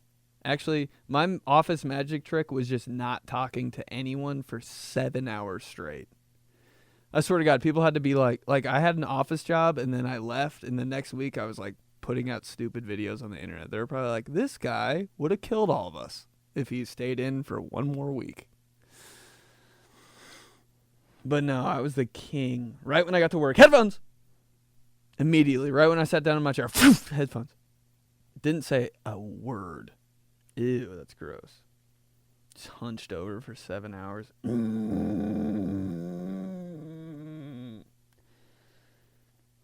Actually, my office magic trick was just not talking to anyone for 7 hours straight. I swear to God, people had to be like I had an office job and then I left, and the next week I was like putting out stupid videos on the internet. They were probably like, this guy would have killed all of us if he stayed in for one more week. But no, I was the king. Right when I got to work, headphones! Immediately, right when I sat down in my chair, headphones. Didn't say a word. Ew, that's gross. Just hunched over for 7 hours.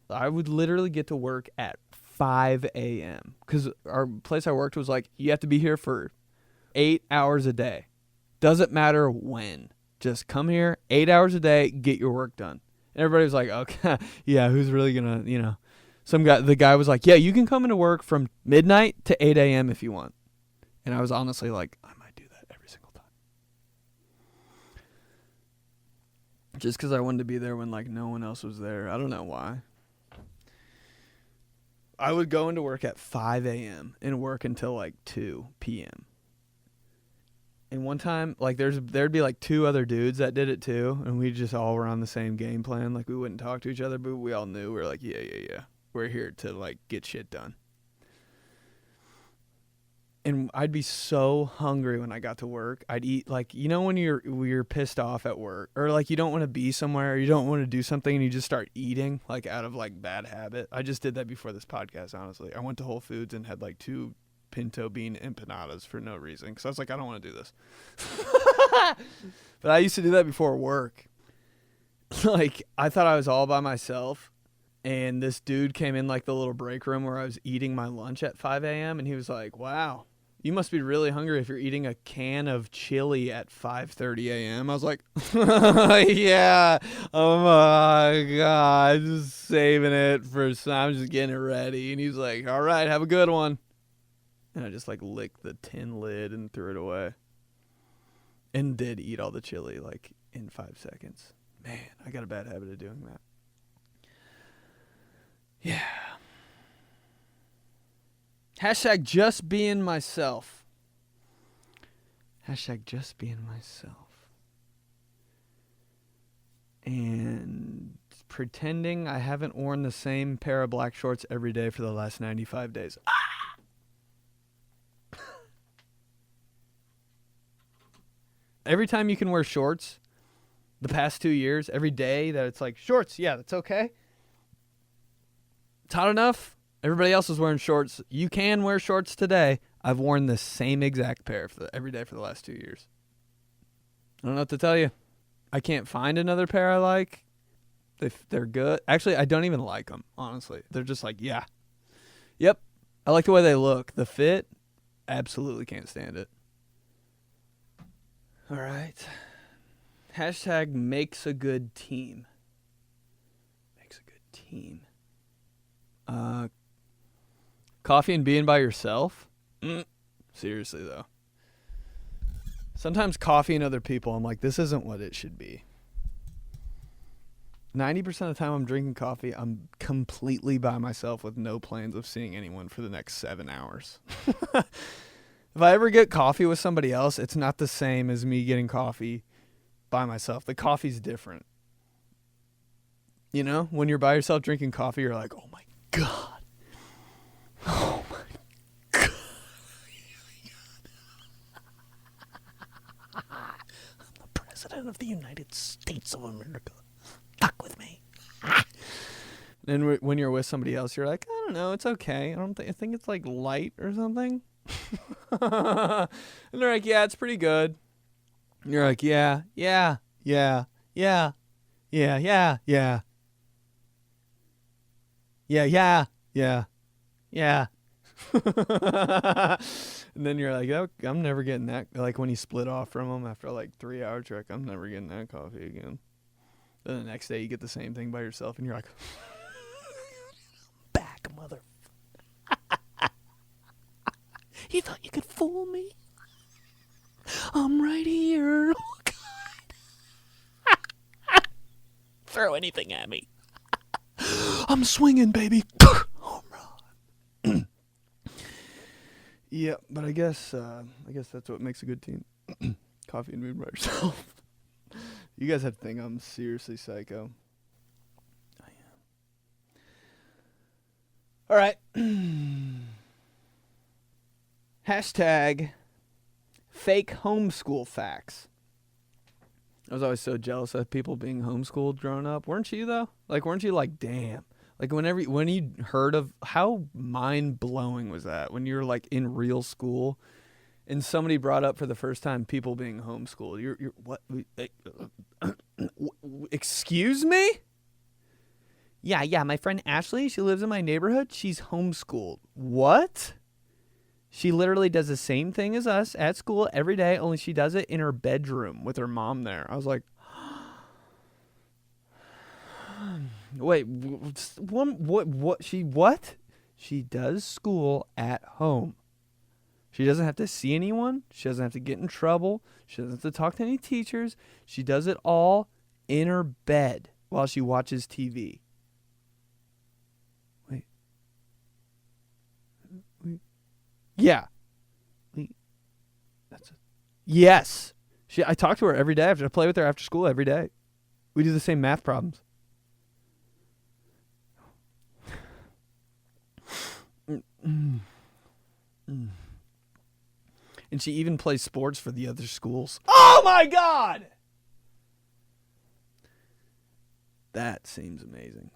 I would literally get to work at 5 a.m. because our place I worked was like, you have to be here for 8 hours a day. Doesn't matter when. Just come here, 8 hours a day, get your work done. And everybody was like, okay, yeah, who's really going to, the guy was like, yeah, you can come into work from midnight to 8 a.m. if you want. And I was honestly like, I might do that every single time. Just because I wanted to be there when, like, no one else was there. I don't know why. I would go into work at 5 a.m. and work until, like, 2 p.m. And one time, like, there'd be, like, 2 other dudes that did it, too. And we just all were on the same game plan. Like, we wouldn't talk to each other, but we all knew. We were like, yeah. We're here to, like, get shit done. And I'd be so hungry when I got to work. I'd eat, like, you know, when you're pissed off at work, or like you don't want to be somewhere, or you don't want to do something, and you just start eating, like, out of like bad habit. I just did that before this podcast, honestly. I went to Whole Foods and had like 2 pinto bean empanadas for no reason, because I was like, I don't want to do this. But I used to do that before work. Like, I thought I was all by myself, and this dude came in like the little break room where I was eating my lunch at 5 a.m. and he was like, wow, you must be really hungry if you're eating a can of chili at 5:30 a.m. I was like, yeah, oh my God, just saving it for some, I'm just getting it ready. And he's like, all right, have a good one. And I just like licked the tin lid and threw it away. And did eat all the chili like in 5 seconds. Man, I got a bad habit of doing that. Yeah. Hashtag just being myself. Hashtag just being myself. And pretending I haven't worn the same pair of black shorts every day for the last 95 days. Every time you can wear shorts, the past 2 years, every day that it's like, shorts, yeah, that's okay. It's hot enough. Everybody else is wearing shorts. You can wear shorts today. I've worn the same exact pair every day for the last 2 years. I don't know what to tell you. I can't find another pair I like. They're good. Actually, I don't even like them, honestly. They're just like, yeah. Yep. I like the way they look. The fit, absolutely can't stand it. All right. Hashtag makes a good team. Makes a good team. Coffee and being by yourself? Seriously, though. Sometimes coffee and other people, I'm like, this isn't what it should be. 90% of the time I'm drinking coffee, I'm completely by myself with no plans of seeing anyone for the next 7 hours. If I ever get coffee with somebody else, it's not the same as me getting coffee by myself. The coffee's different. You know, when you're by yourself drinking coffee, you're like, oh my God. Oh my God. I'm the president of the United States of America. Fuck with me. And when you're with somebody else, you're like, I don't know, it's okay. I think it's like light or something. And they're like, yeah, it's pretty good. And you're like, yeah. And then you're like, oh, I'm never getting that. Like when you split off from them after like 3 hours, you're like, I'm never getting that coffee again. Then the next day you get the same thing by yourself and you're like, back, mother. You thought you could fool me? I'm right here. Oh, God. Throw anything at me. I'm swinging, baby. Home run. Yeah, but I guess that's what makes a good team. Coffee and mood by yourself. You guys have to think I'm seriously psycho. I am. All right. Hashtag fake homeschool facts. I was always so jealous of people being homeschooled growing up. Weren't you, though? Like, weren't you like, damn? Like, when you heard of, how mind-blowing was that? When you were, like, in real school and somebody brought up for the first time people being homeschooled. You're what? Excuse me? Yeah, my friend Ashley, she lives in my neighborhood. She's homeschooled. What? She literally does the same thing as us at school every day, only she does it in her bedroom with her mom there. I was like, wait, what? She does school at home. She doesn't have to see anyone. She doesn't have to get in trouble. She doesn't have to talk to any teachers. She does it all in her bed while she watches TV. Wait. Yeah. That's it. Yes. I talk to her every day. I play with her after school every day. We do the same math problems. And she even plays sports for the other schools. Oh my God! That seems amazing.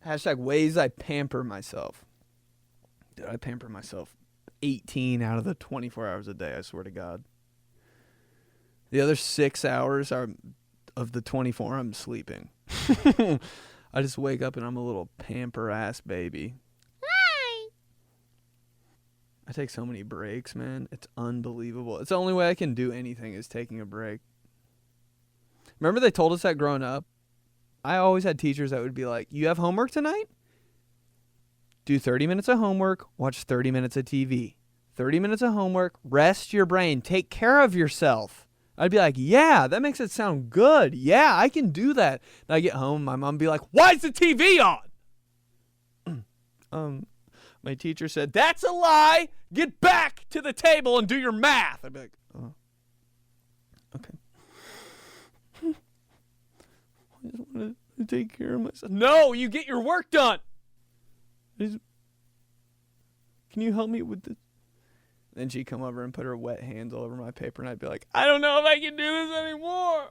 Hashtag ways I pamper myself. Dude, I pamper myself 18 out of the 24 hours a day, I swear to God. The other 6 hours of the 24, I'm sleeping. I just wake up and I'm a little pamper-ass baby. Hi! I take so many breaks, man. It's unbelievable. It's the only way I can do anything is taking a break. Remember they told us that growing up? I always had teachers that would be like, you have homework tonight? Do 30 minutes of homework, watch 30 minutes of TV. 30 minutes of homework, rest your brain, take care of yourself. I'd be like, yeah, that makes it sound good. Yeah, I can do that. And I get home, my mom would be like, why is the TV on? My teacher said, that's a lie. Get back to the table and do your math. I'd be like, oh, okay. I just want to take care of myself. No, you get your work done. Can you help me with this? Then she'd come over and put her wet hands all over my paper, and I'd be like, I don't know if I can do this anymore.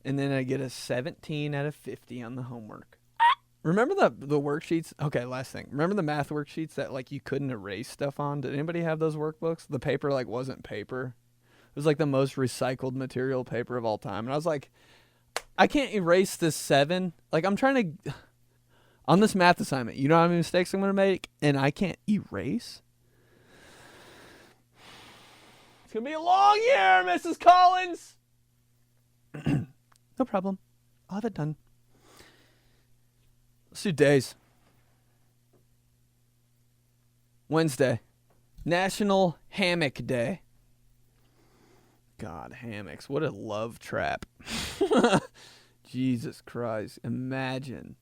And then I get a 17 out of 50 on the homework. Remember the worksheets? Okay, last thing. Remember the math worksheets that like you couldn't erase stuff on? Did anybody have those workbooks? The paper like wasn't paper. It was like the most recycled material paper of all time. And I was like, I can't erase this 7. Like I'm trying to, on this math assignment, you know how many mistakes I'm going to make? And I can't erase? It's going to be a long year, Mrs. Collins. No problem. I'll have it done. Let's do days. Wednesday, National Hammock Day. God, hammocks. What a love trap. Jesus Christ. Imagine.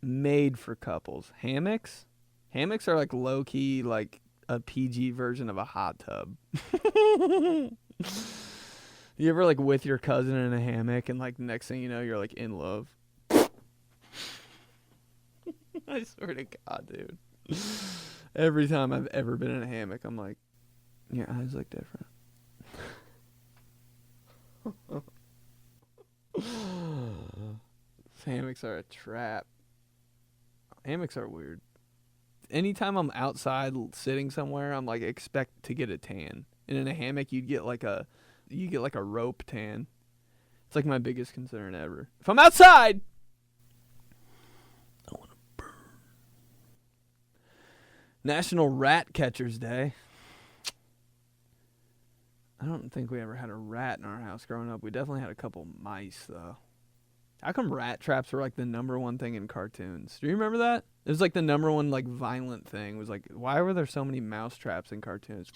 Made for couples. Hammocks? Hammocks are like low-key, like a PG version of a hot tub. You ever like with your cousin in a hammock and like next thing you know, you're like in love? I swear to God, dude. Every time I've ever been in a hammock, I'm like, your eyes look different. Hammocks are a trap. Hammocks are weird. Anytime I'm outside sitting somewhere, I'm like expect to get a tan. And in a hammock, you get like a rope tan. It's like my biggest concern ever. If I'm outside, I want to burn. National Rat Catchers Day. I don't think we ever had a rat in our house growing up. We definitely had a couple mice, though. How come rat traps were, like, the number one thing in cartoons? Do you remember that? It was, like, the number one, like, violent thing. It was, like, why were there so many mouse traps in cartoons?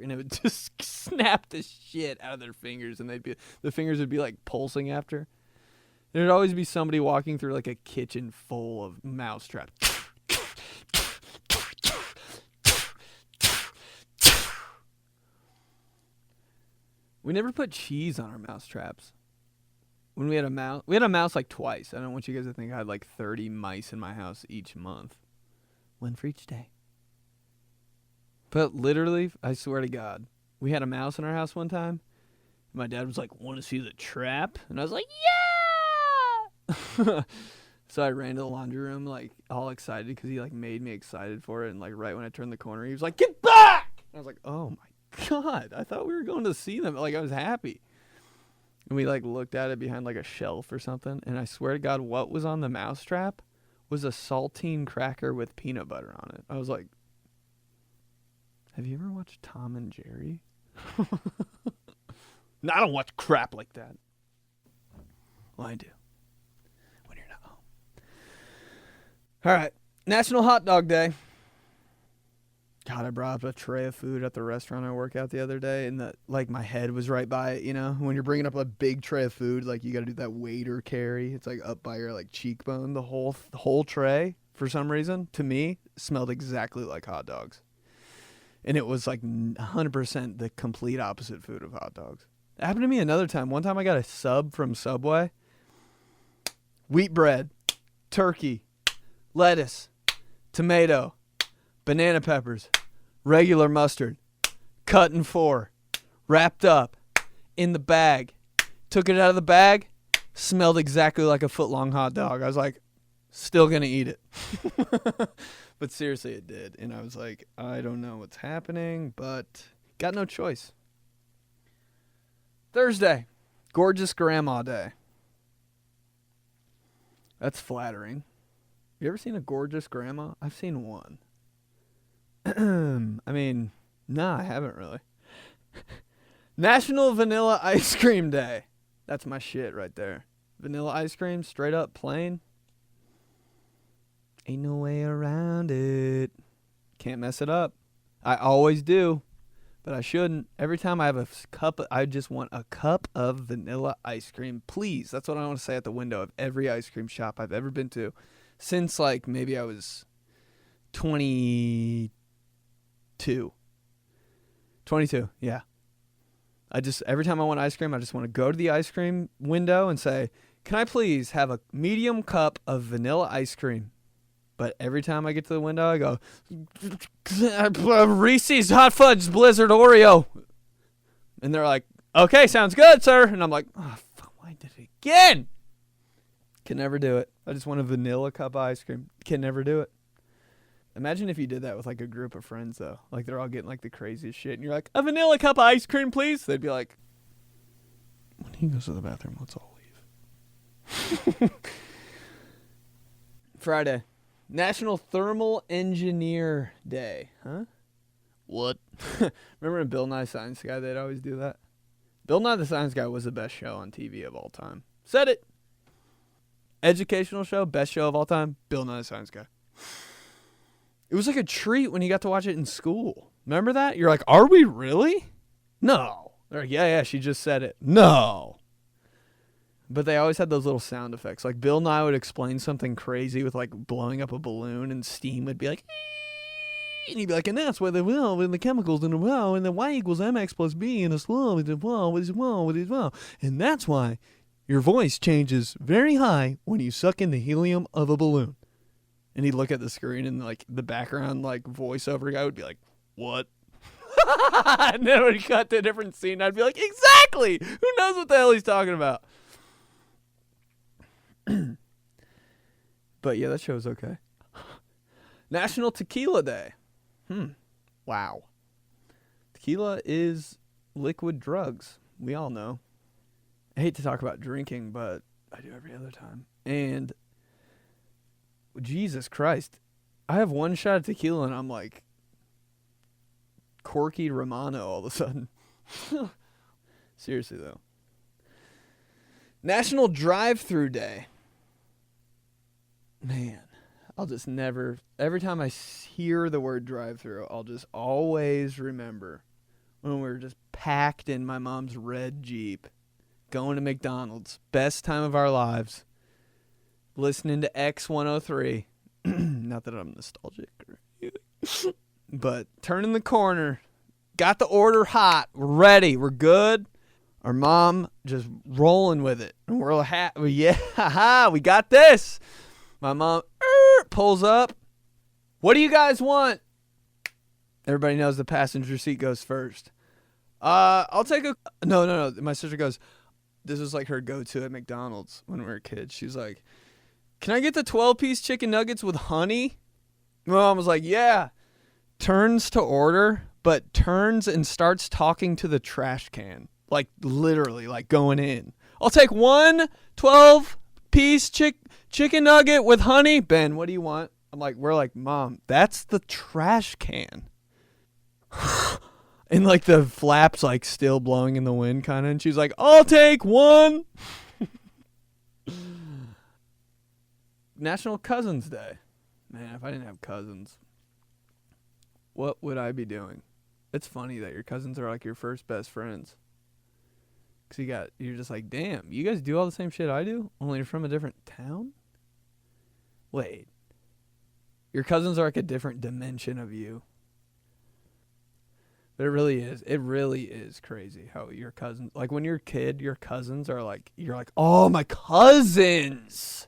And it would just snap the shit out of their fingers, and the fingers would be, like, pulsing after. There'd always be somebody walking through, like, a kitchen full of mouse traps. We never put cheese on our mouse traps. When we had a mouse like twice. I don't want you guys to think I had like 30 mice in my house each month. One for each day. But literally, I swear to God, we had a mouse in our house one time. My dad was like, want to see the trap? And I was like, yeah! So I ran to the laundry room like all excited because he like made me excited for it. And like right when I turned the corner, he was like, get back! And I was like, oh my God, I thought we were going to see them. Like I was happy. And we like looked at it behind like a shelf or something. And I swear to God, what was on the mousetrap was a saltine cracker with peanut butter on it. I was like, have you ever watched Tom and Jerry? No, I don't watch crap like that. Well, I do. When you're not home. All right. National Hot Dog Day. God, I brought up a tray of food at the restaurant I work at the other day, and like my head was right by it. You know, when you're bringing up a big tray of food, like you got to do that waiter carry. It's like up by your like cheekbone. The whole tray, for some reason, to me, smelled exactly like hot dogs, and it was like 100% the complete opposite food of hot dogs. It happened to me another time. One time I got a sub from Subway. Wheat bread, turkey, lettuce, tomato, banana peppers, regular mustard, cut in 4, wrapped up, in the bag. Took it out of the bag, smelled exactly like a foot-long hot dog. I was like, still going to eat it. But seriously, it did. And I was like, I don't know what's happening, but got no choice. Thursday, gorgeous grandma day. That's flattering. You ever seen a gorgeous grandma? I've seen one. I mean, nah, I haven't really. National Vanilla Ice Cream Day. That's my shit right there. Vanilla ice cream, straight up plain. Ain't no way around it. Can't mess it up. I always do, but I shouldn't. Every time I have a cup, I just want a cup of vanilla ice cream. Please. That's what I want to say at the window of every ice cream shop I've ever been to. Since, like, maybe I was 22. 22, yeah. Every time I want ice cream, I just want to go to the ice cream window and say, can I please have a medium cup of vanilla ice cream? But every time I get to the window, I go, Reese's Hot Fudge Blizzard Oreo. And they're like, okay, sounds good, sir. And I'm like, oh, fuck, I did it again. Can never do it. I just want a vanilla cup of ice cream. Can never do it. Imagine if you did that with like a group of friends, though. Like they're all getting like the craziest shit. And you're like, a vanilla cup of ice cream, please. They'd be like, when he goes to the bathroom, let's all leave. Friday. National Thermal Engineer Day. Huh? What? Remember in Bill Nye Science Guy, they'd always do that? Bill Nye the Science Guy was the best show on TV of all time. Said it. Educational show, best show of all time, Bill Nye the Science Guy. It was like a treat when you got to watch it in school. Remember that? You're like, are we really? No. They're like, yeah, she just said it. No. But they always had those little sound effects. Like Bill Nye would explain something crazy with like blowing up a balloon and steam would be like, and he'd be like, and that's why the well and the chemicals in the well and the y equals mx plus b and the slow with the well with the well with the well. And that's why your voice changes very high when you suck in the helium of a balloon. And he'd look at the screen and like the background like voiceover guy would be like, what? And then when he cut to a different scene, I'd be like, exactly! Who knows what the hell he's talking about? But yeah, that show was okay. National Tequila Day. Wow. Tequila is liquid drugs. We all know. I hate to talk about drinking, but I do every other time. And Jesus Christ, I have one shot of tequila and I'm like Corky Romano all of a sudden. Seriously though. National Drive-Thru Day. Man, I'll just never, every time I hear the word drive-thru, I'll just always remember when we were just packed in my mom's red Jeep, going to McDonald's, best time of our lives, listening to X103. Not that I'm nostalgic or anything, but turning the corner, got the order hot, we're ready, we're good. Our mom just rolling with it, and we're like, yeah, we got this. My mom pulls up. What do you guys want? Everybody knows the passenger seat goes first. I'll take a... No. My sister goes, this was like her go-to at McDonald's when we were kids. She was like, can I get the 12-piece chicken nuggets with honey? My mom was like, yeah. Turns to order, but turns and starts talking to the trash can. Like, literally, like going in. I'll take one 12-piece chicken nugget with honey. Ben, what do you want? We're like, Mom, that's the trash can. And like the flaps like still blowing in the wind kind of. And she's like, I'll take one. National Cousins Day. Man, if I didn't have cousins, what would I be doing? It's funny that your cousins are like your first best friends. Because you're just like, damn, you guys do all the same shit I do? Only you're from a different town? Wait. Your cousins are like a different dimension of you. But it really is. It really is crazy how your cousins, like when you're a kid, your cousins are like, you're like, oh, my cousins.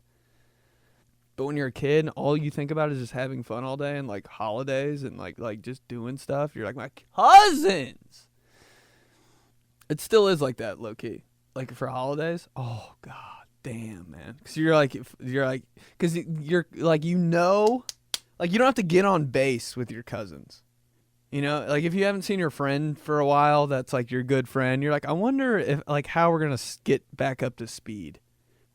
But when you're a kid, and all you think about is just having fun all day and like holidays and like just doing stuff. You're like, my cousins. It still is like that, low key. Like for holidays, oh god damn, man. Because you're like, because you're like, you know, like you don't have to get on base with your cousins. You know, like if you haven't seen your friend for a while, that's like your good friend. You're like, I wonder if like how we're gonna get back up to speed.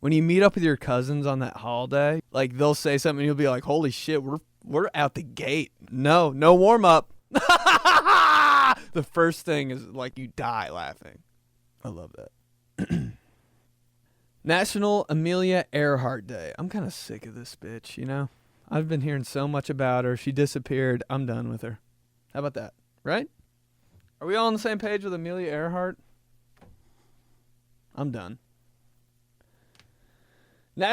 When you meet up with your cousins on that holiday, like they'll say something, and you'll be like, holy shit, we're out the gate. No warm up. The first thing is like you die laughing. I love that. National Amelia Earhart Day. I'm kind of sick of this bitch, you know? I've been hearing so much about her. She disappeared. I'm done with her. How about that? Right? Are we all on the same page with Amelia Earhart? I'm done.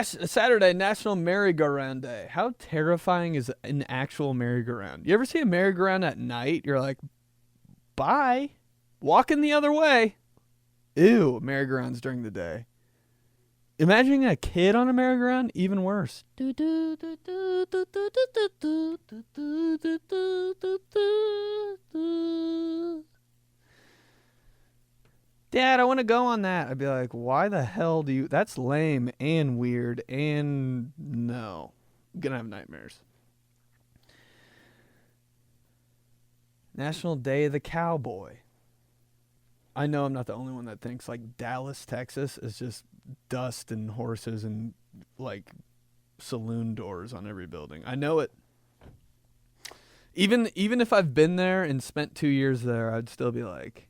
Saturday, National Merry-Go-Round Day. How terrifying is an actual merry-go-round? You ever see a merry-go-round at night? You're like, bye. Walking the other way. Ew, merry-go-rounds during the day. Imagining a kid on a merry-go-round, even worse. Dad, I want to go on that. I'd be like, why the hell do you... That's lame and weird and no. I'm going to have nightmares. National Day of the Cowboy. I know I'm not the only one that thinks like Dallas, Texas is just dust and horses and like saloon doors on every building. I know it. Even if I've been there and spent 2 years there, I'd still be like,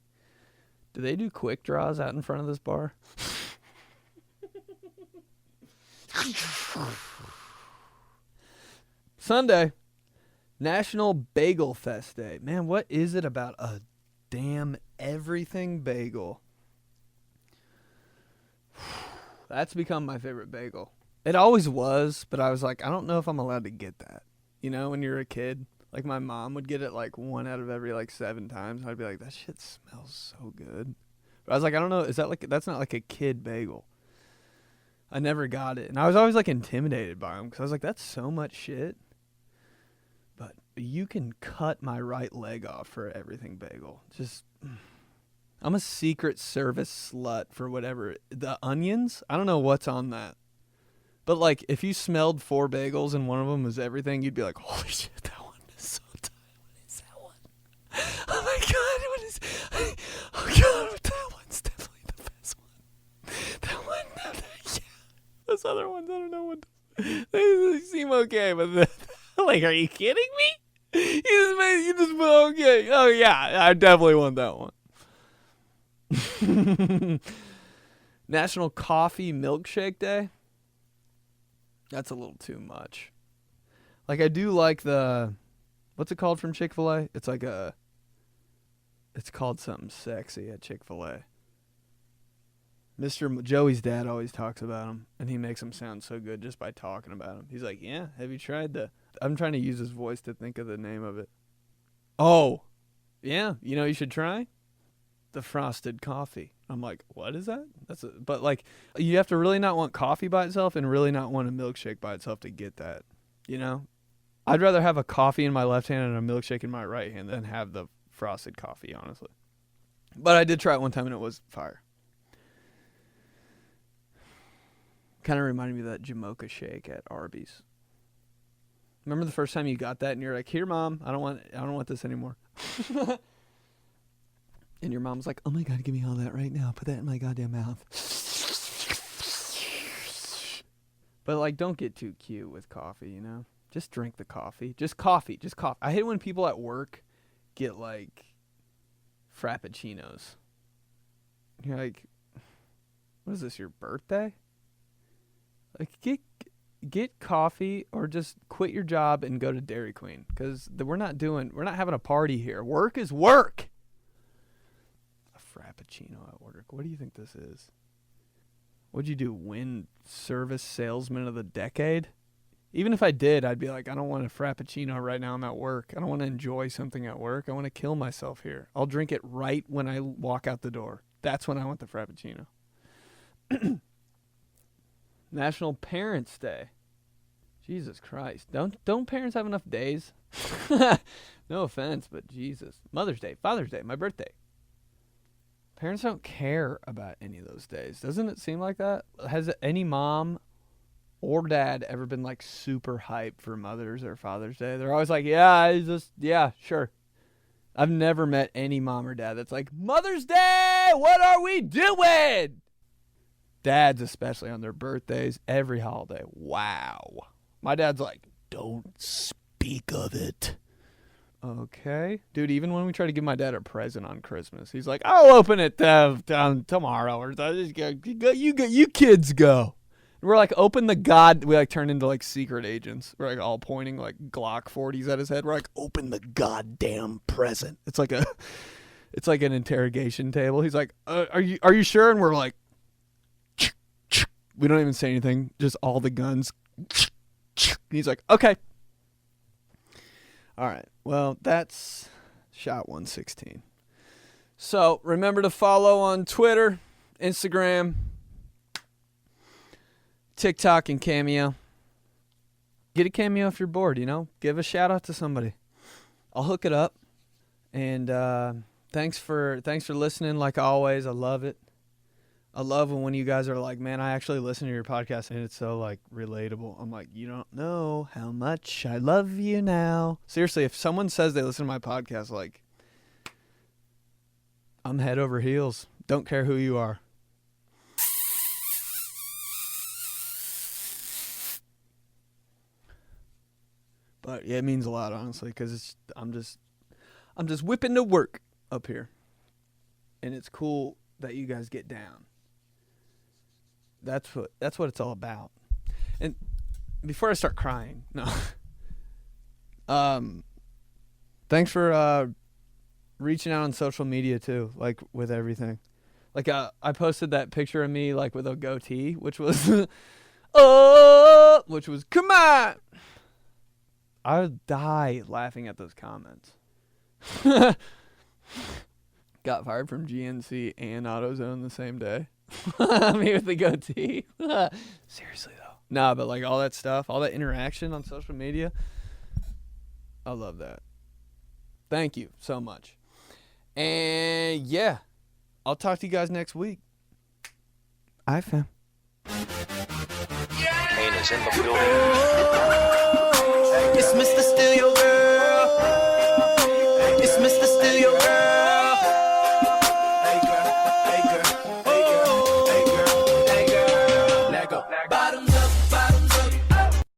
do they do quick draws out in front of this bar? Sunday, National Bagel Fest Day. Man, what is it about a damn everything bagel? That's become my favorite bagel. It always was, but I was like, I don't know if I'm allowed to get that. You know, when you're a kid, like my mom would get it like 1 out of every like 7 times. I'd be like, that shit smells so good. But I was like, I don't know, is that like, that's not like a kid bagel. I never got it. And I was always like intimidated by them because I was like, that's so much shit. But you can cut my right leg off for everything bagel. Just, I'm a Secret Service slut for whatever. The onions, I don't know what's on that. But like, if you smelled 4 bagels and one of them was everything, you'd be like, holy shit, that one is so tight. What is that one? Oh my God, what is, oh God, that one's definitely the best one. That one, yeah. Those other ones, I don't know what, they seem okay, but like, are you kidding me? You just okay. Oh yeah, I definitely want that one. National Coffee Milkshake Day. That's a little too much. Like I do like the, what's it called from Chick-fil-A? It's like it's called something sexy at Chick-fil-A. Joey's dad always talks about him, and he makes him sound so good just by talking about him. He's like, yeah, have you tried I'm trying to use his voice to think of the name of it. Oh, yeah, you know you should try? The frosted coffee. I'm like, what is that? But like, you have to really not want coffee by itself and really not want a milkshake by itself to get that, you know? I'd rather have a coffee in my left hand and a milkshake in my right hand than have the frosted coffee, honestly. But I did try it one time and it was fire. Kind of reminded me of that Jamocha shake at Arby's. Remember the first time you got that and you're like, here, Mom, I don't want this anymore. And your mom's like, oh my God, give me all that right now. Put that in my goddamn mouth. But like, don't get too cute with coffee, you know? Just drink the coffee. Just coffee. I hate when people at work get like frappuccinos. You're like, what is this, your birthday? Like, get coffee or just quit your job and go to Dairy Queen. Because we're not having a party here. Work is work. Frappuccino at work. What do you think this is? What'd you do? Win service salesman of the decade? Even if I did, I'd be like, I don't want a frappuccino right now. I'm at work. I don't want to enjoy something at work. I want to kill myself here. I'll drink it right when I walk out the door. That's when I want the frappuccino. National Parents Day. Jesus Christ. Don't parents have enough days? No offense, but Jesus. Mother's Day, Father's Day, my birthday. Parents don't care about any of those days. Doesn't it seem like that? Has any mom or dad ever been like super hyped for Mother's or Father's Day? They're always like, yeah, sure. I've never met any mom or dad that's like, Mother's Day, what are we doing? Dads, especially on their birthdays, every holiday. Wow. My dad's like, don't speak of it. Okay. Dude, even when we try to give my dad a present on Christmas, he's like, I'll open it tomorrow. Or you kids go. And we're like, open the god. We like turn into like secret agents. We're like all pointing like Glock 40s at his head. We're like, open the goddamn present. It's like an interrogation table. He's like, are you sure? And we're like, we don't even say anything. Just all the guns. He's like, okay. All right. Well, that's shot 116. So remember to follow on Twitter, Instagram, TikTok, and Cameo. Get a Cameo if you're bored, Give a shout out to somebody. I'll hook it up. And thanks for listening like always. I love it. I love when you guys are like, man, I actually listen to your podcast and it's so like relatable. I'm like, you don't know how much I love you now. Seriously, if someone says they listen to my podcast, like, I'm head over heels. Don't care who you are. But yeah, it means a lot, honestly, because I'm just whipping to work up here. And it's cool that you guys get down. That's what it's all about. And before I start crying, no. Thanks for reaching out on social media too, like with everything. Like I posted that picture of me like with a goatee, which was come on. I would die laughing at those comments. Got fired from GNC and AutoZone the same day. Me with the goatee. Seriously though. Nah, but like all that stuff, all that interaction on social media, I love that. Thank you so much. And yeah, I'll talk to you guys next week. Alright, fam. Kane is in the building. It's Mr. Steal Your